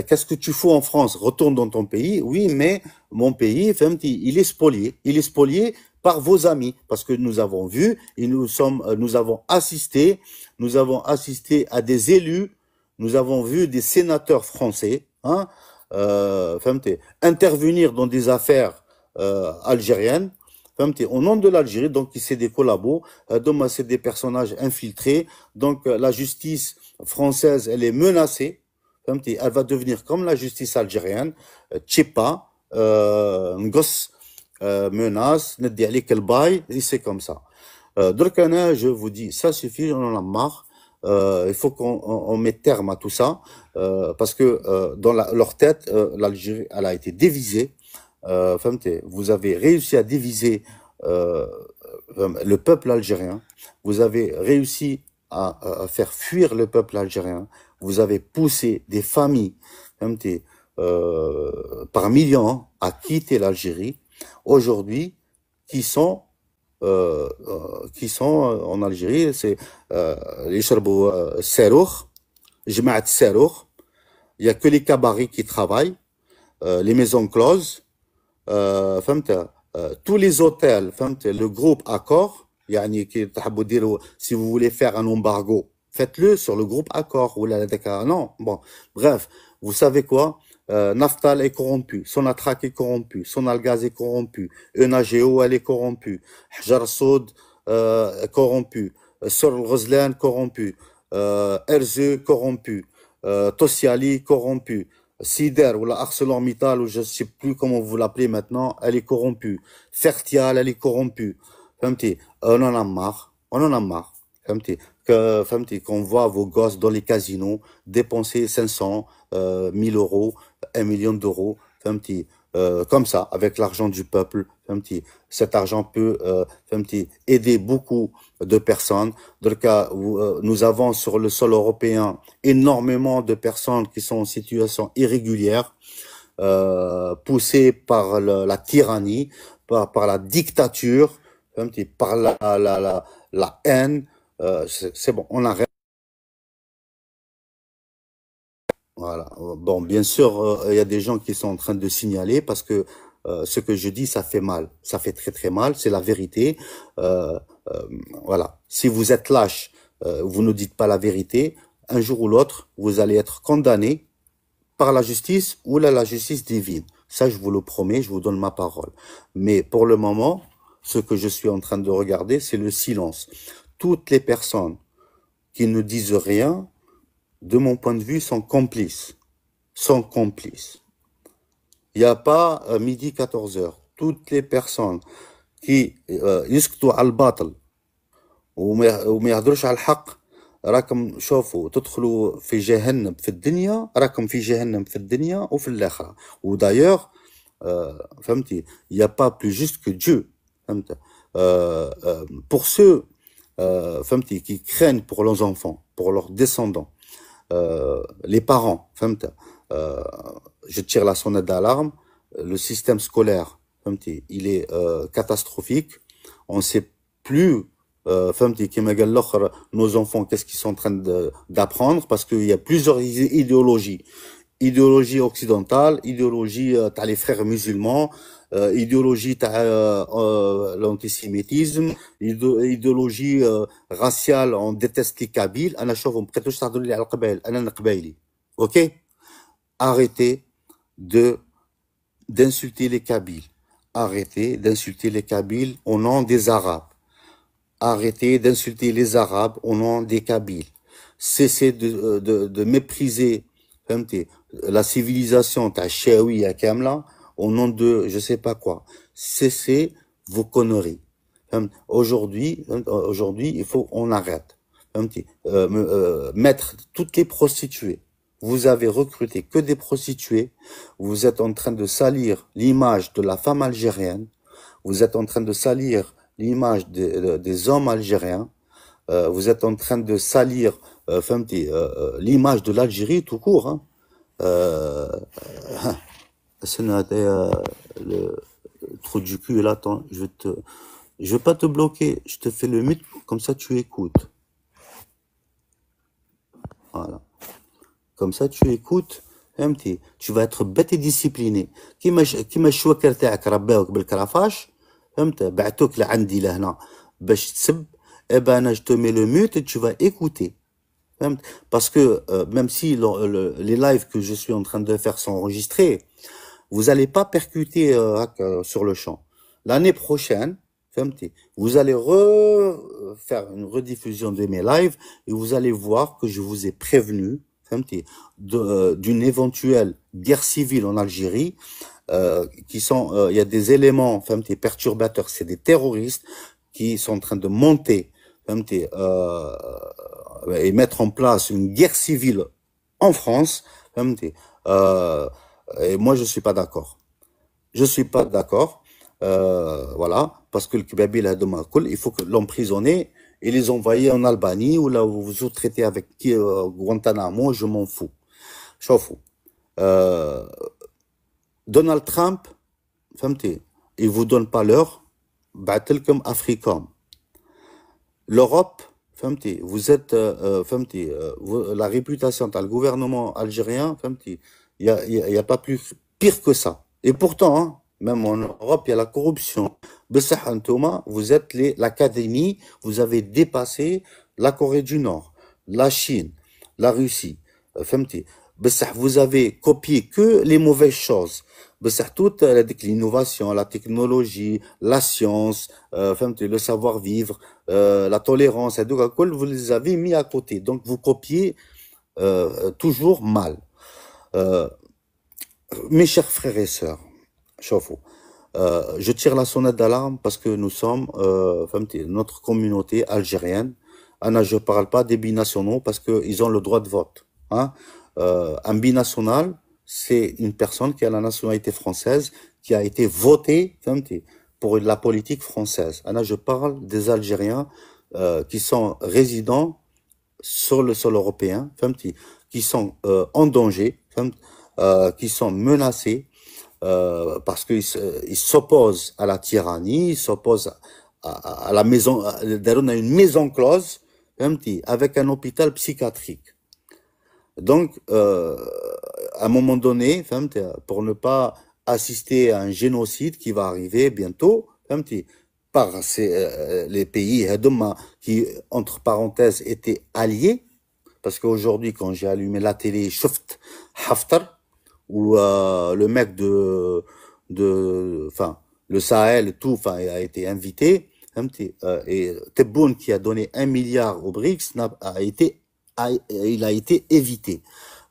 Qu'est-ce que tu fous en France? Retourne dans ton pays. Oui, mais mon pays, il est spolié. Il est spolié par vos amis, parce que nous avons vu et nous avons assisté à des élus, nous avons vu des sénateurs français, hein, intervenir dans des affaires algériennes, au nom de l'Algérie. Donc c'est des collabos, donc c'est des personnages infiltrés. Donc la justice française, elle est menacée. Elle va devenir comme la justice algérienne, tchipa, ngos, menace, neddi alik el bail, et c'est comme ça. Donc, je vous dis, ça suffit, on en a marre. Il faut qu'on mette terme à tout ça, parce que dans leur tête, l'Algérie, elle a été divisée. Vous avez réussi à diviser le peuple algérien. Vous avez réussi à faire fuir le peuple algérien. Vous avez poussé des familles par millions à quitter l'Algérie. Aujourd'hui, qui sont en Algérie, c'est les Charbou Serouk, Jemaat Serouk. Il y a que les cabarets qui travaillent, les maisons closes, tous les hôtels, le groupe Accor, si vous voulez faire un embargo, faites-le sur le groupe Accor. Non, bon, bref, vous savez quoi? Naftal est corrompu, Sonatrach est corrompu, Sonalgaz est corrompu, Enageo elle est corrompue, Hajar Soud corrompu, Sur Ghazlan corrompu, Erze corrompu, Tossiali corrompu, Sider ou la ArcelorMittal, ou je ne sais plus comment vous l'appelez maintenant, elle est corrompue, Fertial elle est corrompue. On en a marre, qu'on voit vos gosses dans les casinos dépenser 500, 1000 euros, 1 million d'euros, comme ça, avec l'argent du peuple. Cet argent peut aider beaucoup de personnes. Dans le cas où nous avons sur le sol européen énormément de personnes qui sont en situation irrégulière, poussées par la tyrannie, par la dictature, par la haine. C'est bon, on arrête. Voilà. Bon, bien sûr, il y a des gens qui sont en train de signaler parce que ce que je dis, ça fait mal. Ça fait très très mal, c'est la vérité. Voilà. Si vous êtes lâche, vous ne dites pas la vérité, un jour ou l'autre, vous allez être condamné par la justice ou la justice divine. Ça, je vous le promets, je vous donne ma parole. Mais pour le moment, ce que je suis en train de regarder, c'est le silence. Toutes les personnes qui ne disent rien, de mon point de vue, sont complices. Il n'y a pas midi 14h. Toutes les personnes qui يسكتوا على الباطل وما يهضروش على الحق راكم شوفوا تدخلوا في جهنم في الدنيا راكم في جهنم في الدنيا وفي الآخرة. D'ailleurs, فهمتي, il n'y a pas plus juste que Dieu. Pour ceux qui craignent pour leurs enfants, pour leurs descendants, les parents, je tire la sonnette d'alarme. Le système scolaire, il est catastrophique. On ne sait plus, nos enfants, qu'est-ce qu'ils sont en train d'apprendre, parce qu'il y a plusieurs idéologies. Idéologie occidentale, idéologie t'as les frères musulmans, idéologie t'as l'antisémitisme, idéologie raciale, on déteste les Kabyles. أنا شوفهم بقيتوش تهضروا لي على القبائل، أنا نقبايلي. Ok? Arrêtez d'insulter les Kabyles. arrêtez d'insulter les Kabyles au nom des Arabes. Arrêtez d'insulter les Arabes au nom des Kabyles. Cessez de mépriser la civilisation Tachaoui Kamla au nom de je sais pas quoi. Cessez vos conneries. Aujourd'hui, il faut on arrête. Mettre toutes les prostituées. Vous avez recruté que des prostituées. Vous êtes en train de salir l'image de la femme algérienne. Vous êtes en train de salir l'image des hommes algériens. Vous êtes en train de salir l'image de l'Algérie tout court. Hein. Le trou du cul là, attends, je vais pas te bloquer, je te fais le mute, comme ça tu écoutes. Voilà. Comme ça tu écoutes, tu vas être bête et discipliné. كيما الشوكر تاعك رباوك بالكرافاش، فهمت؟ بعتوك لعندي لهنا باش تسب، eh ben je te mets le mute et tu vas écouter. Parce que même si les lives que je suis en train de faire sont enregistrés, vous allez pas percuter sur le champ. L'année prochaine, vous allez faire une rediffusion de mes lives et vous allez voir que je vous ai prévenu d'une éventuelle guerre civile en Algérie. Il y a des éléments perturbateurs, c'est des terroristes qui sont en train de monter et mettre en place une guerre civile en France. Et moi, je suis pas d'accord. Je suis pas d'accord. Voilà, parce que le Kabylie a demandé, il faut l'emprisonner et les envoyer en Albanie ou là où vous vous traitez avec Guantanamo, je m'en fous. Je m'en fous. Donald Trump, il vous donne pas l'heure, tel comme Africom. L'Europe, vous êtes, la réputation dans le gouvernement algérien, il y a pas pire que ça. Et pourtant, hein, même en Europe, il y a la corruption. Vous êtes l'Académie, vous avez dépassé la Corée du Nord, la Chine, la Russie. Vous avez copié que les mauvaises choses. Toute l'innovation, la technologie, la science, le savoir-vivre, la tolérance, vous les avez mis à côté. Donc, vous copiez toujours mal. Mes chers frères et sœurs, je tire la sonnette d'alarme parce que nous sommes, notre communauté algérienne. Je parle pas des binationaux parce qu'ils ont le droit de vote. Hein. Un binational, c'est une personne qui a la nationalité française, qui a été votée pour la politique française. Je parle des Algériens qui sont résidents sur le sol européen, qui sont en danger, qui sont menacés parce qu'ils s'opposent à la tyrannie, ils s'opposent à la maison, à une maison close, avec un hôpital psychiatrique. Donc, à un moment donné, pour ne pas assister à un génocide qui va arriver bientôt, par les pays qui, entre parenthèses, étaient alliés, parce qu'aujourd'hui, quand j'ai allumé la télé, Shuft Haftar, où le mec le Sahel, tout, a été invité, et Tebboune, qui a donné 1 milliard aux BRICS, il a été évité.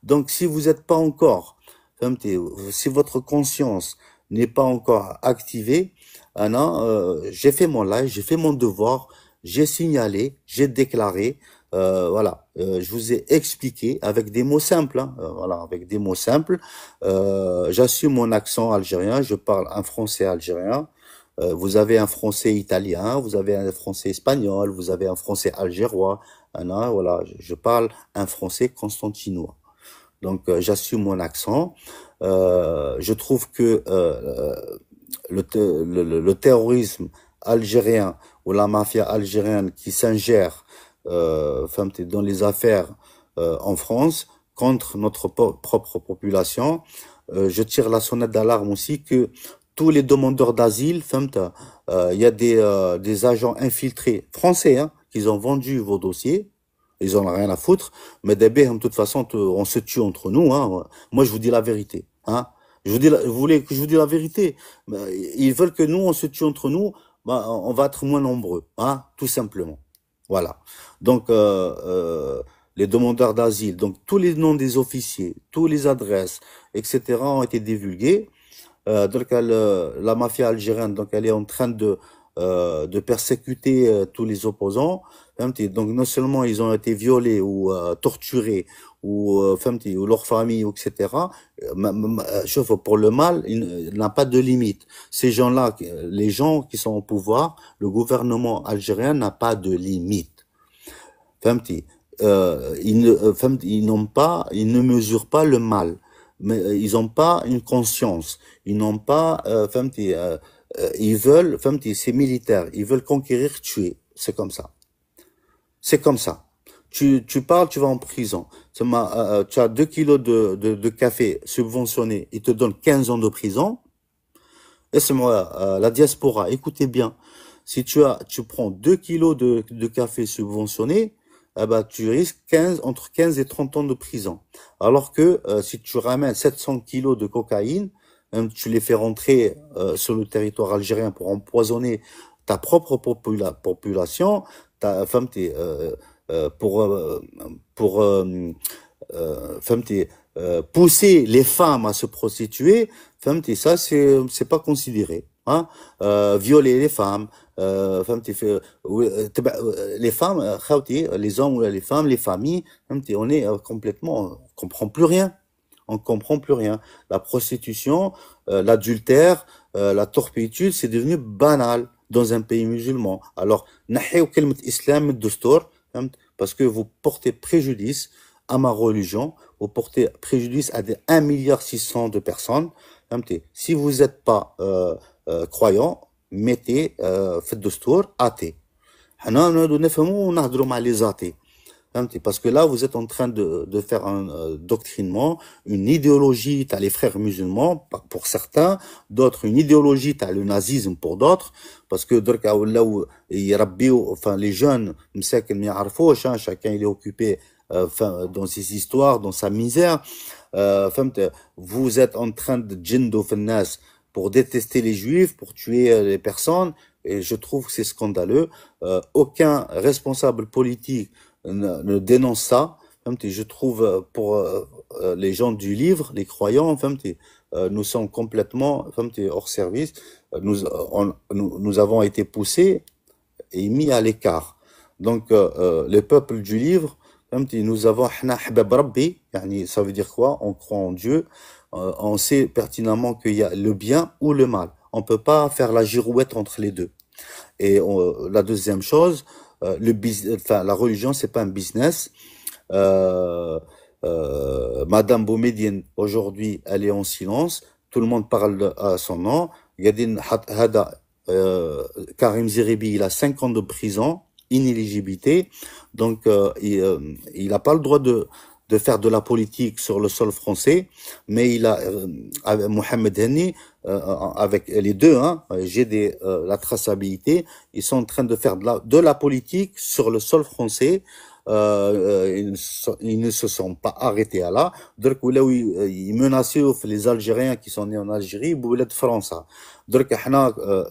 Donc, si vous n'êtes pas encore, si votre conscience n'est pas encore activée, j'ai fait mon live, j'ai fait mon devoir, j'ai signalé, j'ai déclaré, voilà, je vous ai expliqué avec des mots simples, voilà, avec des mots simples. J'assume mon accent algérien, je parle un français algérien. Vous avez un français italien, vous avez un français espagnol, vous avez un français algérois. Voilà, je parle un français constantinois. Donc, j'assume mon accent. Je trouve que le terrorisme algérien ou la mafia algérienne qui s'ingère dans les affaires en France contre notre propre population, je tire la sonnette d'alarme aussi que tous les demandeurs d'asile, il y a des agents infiltrés français qui ont vendu vos dossiers. Ils en ont rien à foutre. Mais de toute façon, on se tue entre nous. Moi, je vous dis la vérité. Je vous dis, vous voulez que je vous dise la vérité? Bah, ils veulent que nous, on se tue entre nous, bah, on va être moins nombreux, hein, tout simplement. Voilà. Donc, les demandeurs d'asile, donc tous les noms des officiers, tous les adresses, etc. ont été divulgués. Donc, la mafia algérienne, donc, elle est en train de persécuter tous les opposants. Donc, non seulement ils ont été violés ou torturés, ou leur famille, etc. Sauf pour le mal, il n'a pas de limite. Ces gens-là, les gens qui sont au pouvoir, le gouvernement algérien n'a pas de limite. Ils ne mesurent pas le mal, mais ils n'ont pas une conscience. Ils n'ont pas, ils veulent, c'est militaire. Ils veulent conquérir, tuer. C'est comme ça. C'est comme ça. Tu parles, tu vas en prison. Tu as 2 kilos de café subventionné, ils te donnent 15 ans de prison. Laisse-moi, la diaspora, écoutez bien. Si tu prends 2 kilos de café subventionné, eh ben, tu risques entre 15 et 30 ans de prison. Alors que si tu ramènes 700 kilos de cocaïne, tu les fais rentrer sur le territoire algérien pour empoisonner ta propre population, pousser les femmes à se prostituer, ça c'est pas considéré, hein. Violer les femmes, les femmes, les hommes ou les femmes, les familles, on est complètement, on comprend plus rien. On comprend plus rien. La prostitution, l'adultère, la torpitude, c'est devenu banal dans un pays musulman. Alors, nahiou kelmet islam d'ustor, parce que vous portez préjudice à ma religion, vous portez préjudice à des 1,6 milliard de personnes. Si vous n'êtes pas croyant, mettez fait d'ustor athée. Les athées. Parce que là, vous êtes en train de faire un doctrinement, une idéologie, t'as les frères musulmans, pour certains, d'autres, une idéologie, t'as le nazisme pour d'autres, parce que là où les jeunes, chacun il est occupé dans ses histoires, dans sa misère. Vous êtes en train de djindu finnas pour détester les juifs, pour tuer les personnes, et je trouve que c'est scandaleux. Aucun responsable politique ne dénonce ça. Je trouve pour les gens du livre, les croyants, nous sommes complètement hors service. Nous avons été poussés et mis à l'écart. Donc les peuples du livre, nous avons ça veut dire quoi? On croit en Dieu, on sait pertinemment qu'il y a le bien ou le mal. On peut pas faire la girouette entre les deux. Et la deuxième chose, la religion, c'est pas un business. Madame Boumediene, aujourd'hui, elle est en silence. Tout le monde parle à son nom. Karim Zeribi, il a 5 ans de prison, inéligibilité. Donc, il n'a pas le droit de faire de la politique sur le sol français, mais il a, avec Mohamed Henni, avec les deux, hein, j'ai la traçabilité, ils sont en train de faire de la politique sur le sol français. Ils ne se sont pas arrêtés à là. Donc, là où ils menaçaient les Algériens qui sont nés en Algérie, de France. Donc,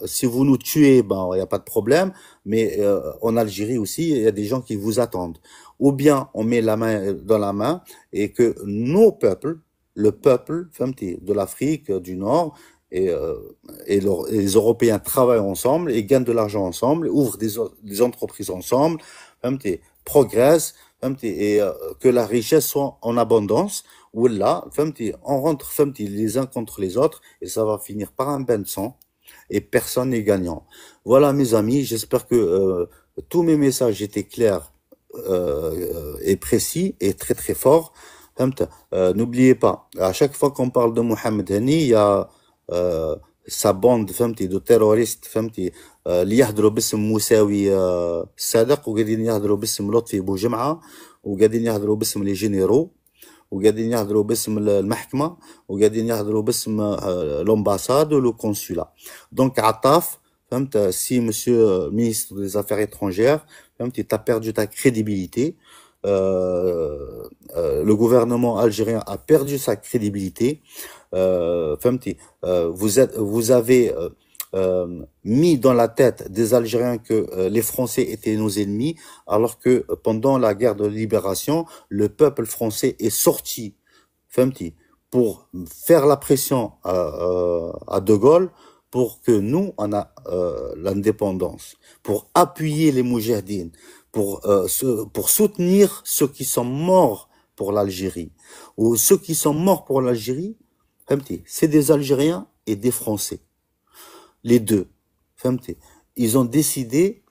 si vous nous tuez, ben, il n'y a pas de problème, mais en Algérie aussi, il y a des gens qui vous attendent. Ou bien on met la main dans la main et que nos peuples, le peuple de l'Afrique du Nord et les Européens travaillent ensemble et gagnent de l'argent ensemble, ouvrent des entreprises ensemble, progressent, et que la richesse soit en abondance. Ou là, on rentre les uns contre les autres et ça va finir par un bain de sang et personne n'est gagnant. Voilà mes amis, j'espère que tous mes messages étaient clairs et précis et très très fort. N'oubliez pas, à chaque fois qu'on parle de Mohamed Henni, il y a sa bande de terroristes اللي يهضروا باسم موساوي الصادق وقاعدين يهضروا باسم لطفي بوجمعة وقاعدين يهضروا باسم لي جينيرو وقاعدين يهضروا باسم المحكمة وقاعدين يهضروا باسم l'ambassade ou le consulat. Donc عطاف si monsieur ministre des Affaires étrangères t'as perdu ta crédibilité, le gouvernement algérien a perdu sa crédibilité. فهمتي vous avez mis dans la tête des Algériens que les Français étaient nos ennemis, alors que pendant la guerre de libération, le peuple français est sorti, فهمتي, pour faire la pression à De Gaulle pour que nous, on a l'indépendance, pour appuyer les moudjahidines, pour soutenir ceux qui sont morts pour l'Algérie. Ou ceux qui sont morts pour l'Algérie, c'est des Algériens et des Français. Les deux. Ils ont décidé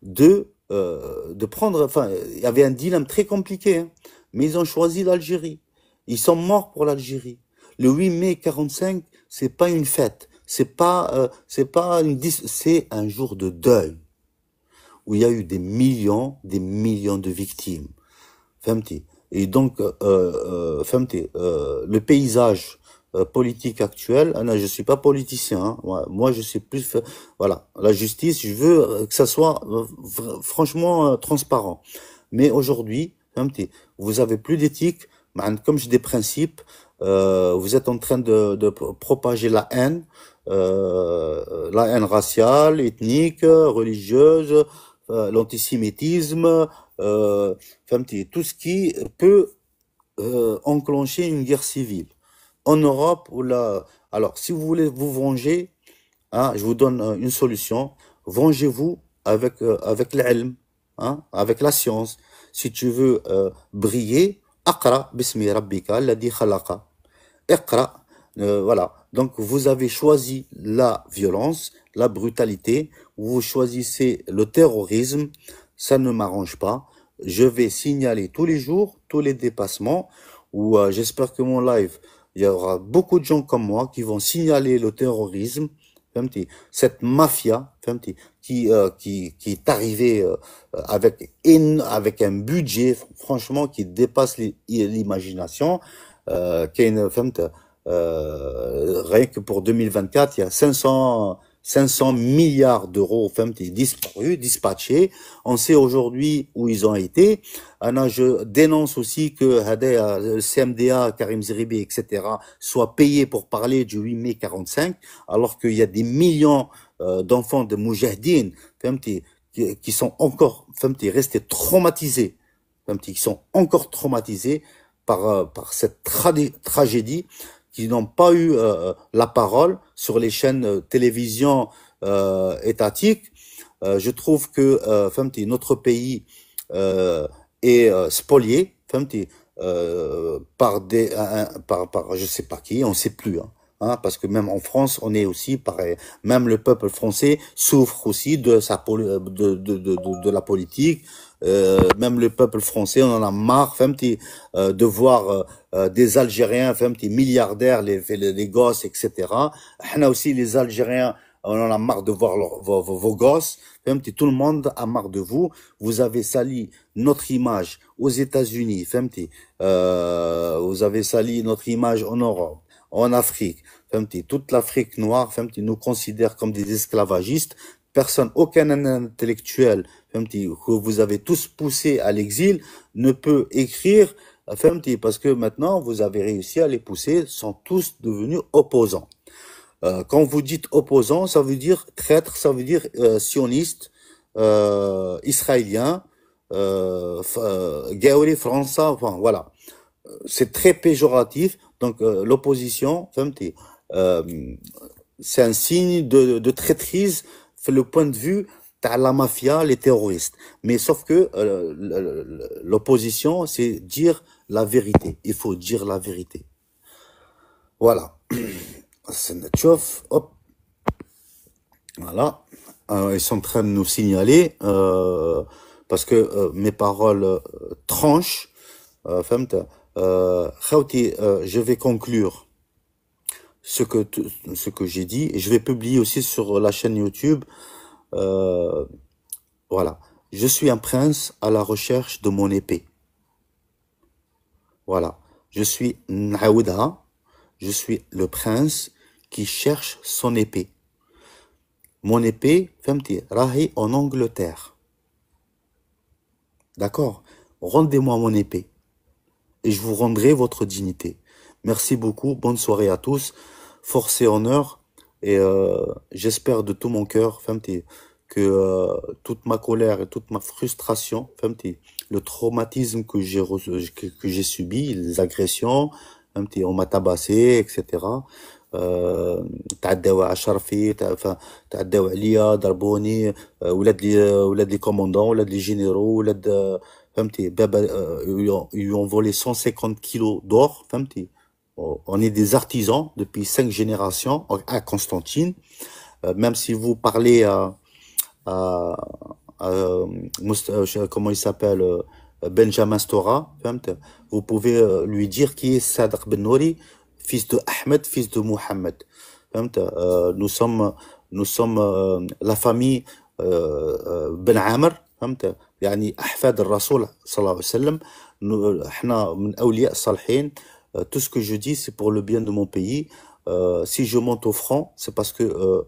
de prendre... Enfin, il y avait un dilemme très compliqué, hein, mais ils ont choisi l'Algérie. Ils sont morts pour l'Algérie. Le 8 mai 45, c'est pas une fête. C'est un jour de deuil où il y a eu des millions de victimes. Et donc, le paysage politique actuel, je suis pas politicien, hein, moi je suis plus, voilà, la justice, je veux que ça soit franchement transparent. Mais aujourd'hui, vous avez plus d'éthique, comme j'ai des principes, vous êtes en train de propager la haine raciale, ethnique, religieuse, l'antisémitisme, tout ce qui peut enclencher une guerre civile. En Europe, alors si vous voulez vous venger, hein, je vous donne une solution, vengez-vous avec l'ilm, hein, avec la science. Si tu veux briller, Aqra bismi rabbika alladhi khalaqa. Iqra, voilà. Donc vous avez choisi la violence, la brutalité, vous choisissez le terrorisme, ça ne m'arrange pas. Je vais signaler tous les jours, tous les dépassements, ou j'espère que mon live, il y aura beaucoup de gens comme moi qui vont signaler le terrorisme, cette mafia qui est arrivée avec un budget franchement qui dépasse l'imagination, qui est une rien que pour 2024, il y a 500 milliards d'euros disparus, dispatchés. On sait aujourd'hui où ils ont été. Je dénonce aussi que le CMDA, Karim Zeribi, etc., soient payés pour parler du 8 mai 45, alors qu'il y a des millions d'enfants de moudjahidines qui sont encore restés traumatisés, qui sont encore traumatisés par cette tragédie, qui n'ont pas eu la parole sur les chaînes télévision étatiques. Je trouve que notre pays est spolié par je sais pas qui, on sait plus, hein, parce que même en France, on est aussi pareil. Même le peuple français souffre aussi de la politique. Même le peuple français, on en a marre, de voir des Algériens, milliardaires, les gosses, etc. On a aussi les Algériens, on en a marre de voir vos gosses. Tout le monde a marre de vous. Vous avez sali notre image aux États-Unis. Vous avez sali notre image en Europe, en Afrique. Toute l'Afrique noire, nous considère comme des esclavagistes. Personne, aucun intellectuel que vous avez tous poussé à l'exil ne peut écrire, parce que maintenant vous avez réussi à les pousser, sont tous devenus opposants. Quand vous dites opposants, ça veut dire traître, ça veut dire sioniste, israélien, gaouli français, enfin voilà. C'est très péjoratif. Donc l'opposition, c'est un signe de traîtrise, le point de vue de la mafia, les terroristes. Mais sauf que l'opposition, c'est dire la vérité. Il faut dire la vérité. Voilà. Hop. Voilà. Ils sont en train de nous signaler parce que mes paroles tranchent. Je vais conclure ce que j'ai dit, et je vais publier aussi sur la chaîne YouTube. Voilà. Je suis un prince à la recherche de mon épée. Voilà. Je suis Naouda. Je suis le prince qui cherche son épée. Mon épée, rahi en Angleterre. D'accord? rendez-moi mon épée et je vous rendrai votre dignité. Merci beaucoup, bonne soirée à tous, force et honneur, et j'espère de tout mon cœur que toute ma colère et toute ma frustration, le traumatisme que j'ai subi, les agressions, on m'a tabassé, etc. تعداو على شرفي تعداو عليا ضربوني ولاد لي كوموندون ولاد لي جينيرو ولاد فهمتي بابا ils ont volé 150 kilos d'or فهمتي. On est des artisans depuis 5 générations à Constantine. Même si vous parlez comment il s'appelle, Benjamin Stora, vous pouvez lui dire qui est Sadr Ben Nouri, fils de Ahmed, fils de Mohammed. Nous sommes la famille Ben Amr, يعني أحفاد الرسول صلى الله عليه وسلم. احنا من أولياء الصالحين. Tout ce que je dis, c'est pour le bien de mon pays. Si je monte au front, c'est parce que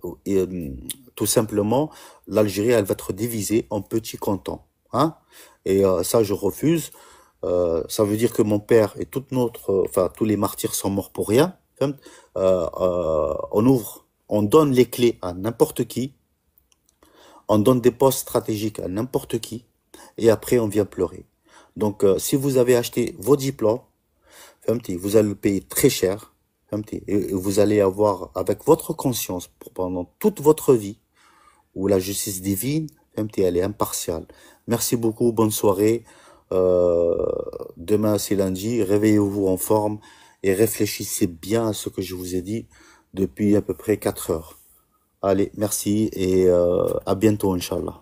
tout simplement, l'Algérie, elle va être divisée en petits cantons. Hein? Et ça, je refuse. Ça veut dire que mon père et tous les martyrs sont morts pour rien. On donne les clés à n'importe qui. On donne des postes stratégiques à n'importe qui. Et après, on vient pleurer. Donc, si vous avez acheté vos diplômes, vous allez le payer très cher. Et vous allez avoir, avec votre conscience, pendant toute votre vie, où la justice divine, elle est impartiale. Merci beaucoup, bonne soirée. Demain, c'est lundi. Réveillez-vous en forme et réfléchissez bien à ce que je vous ai dit depuis à peu près 4 heures. Allez, merci et à bientôt, Inch'Allah.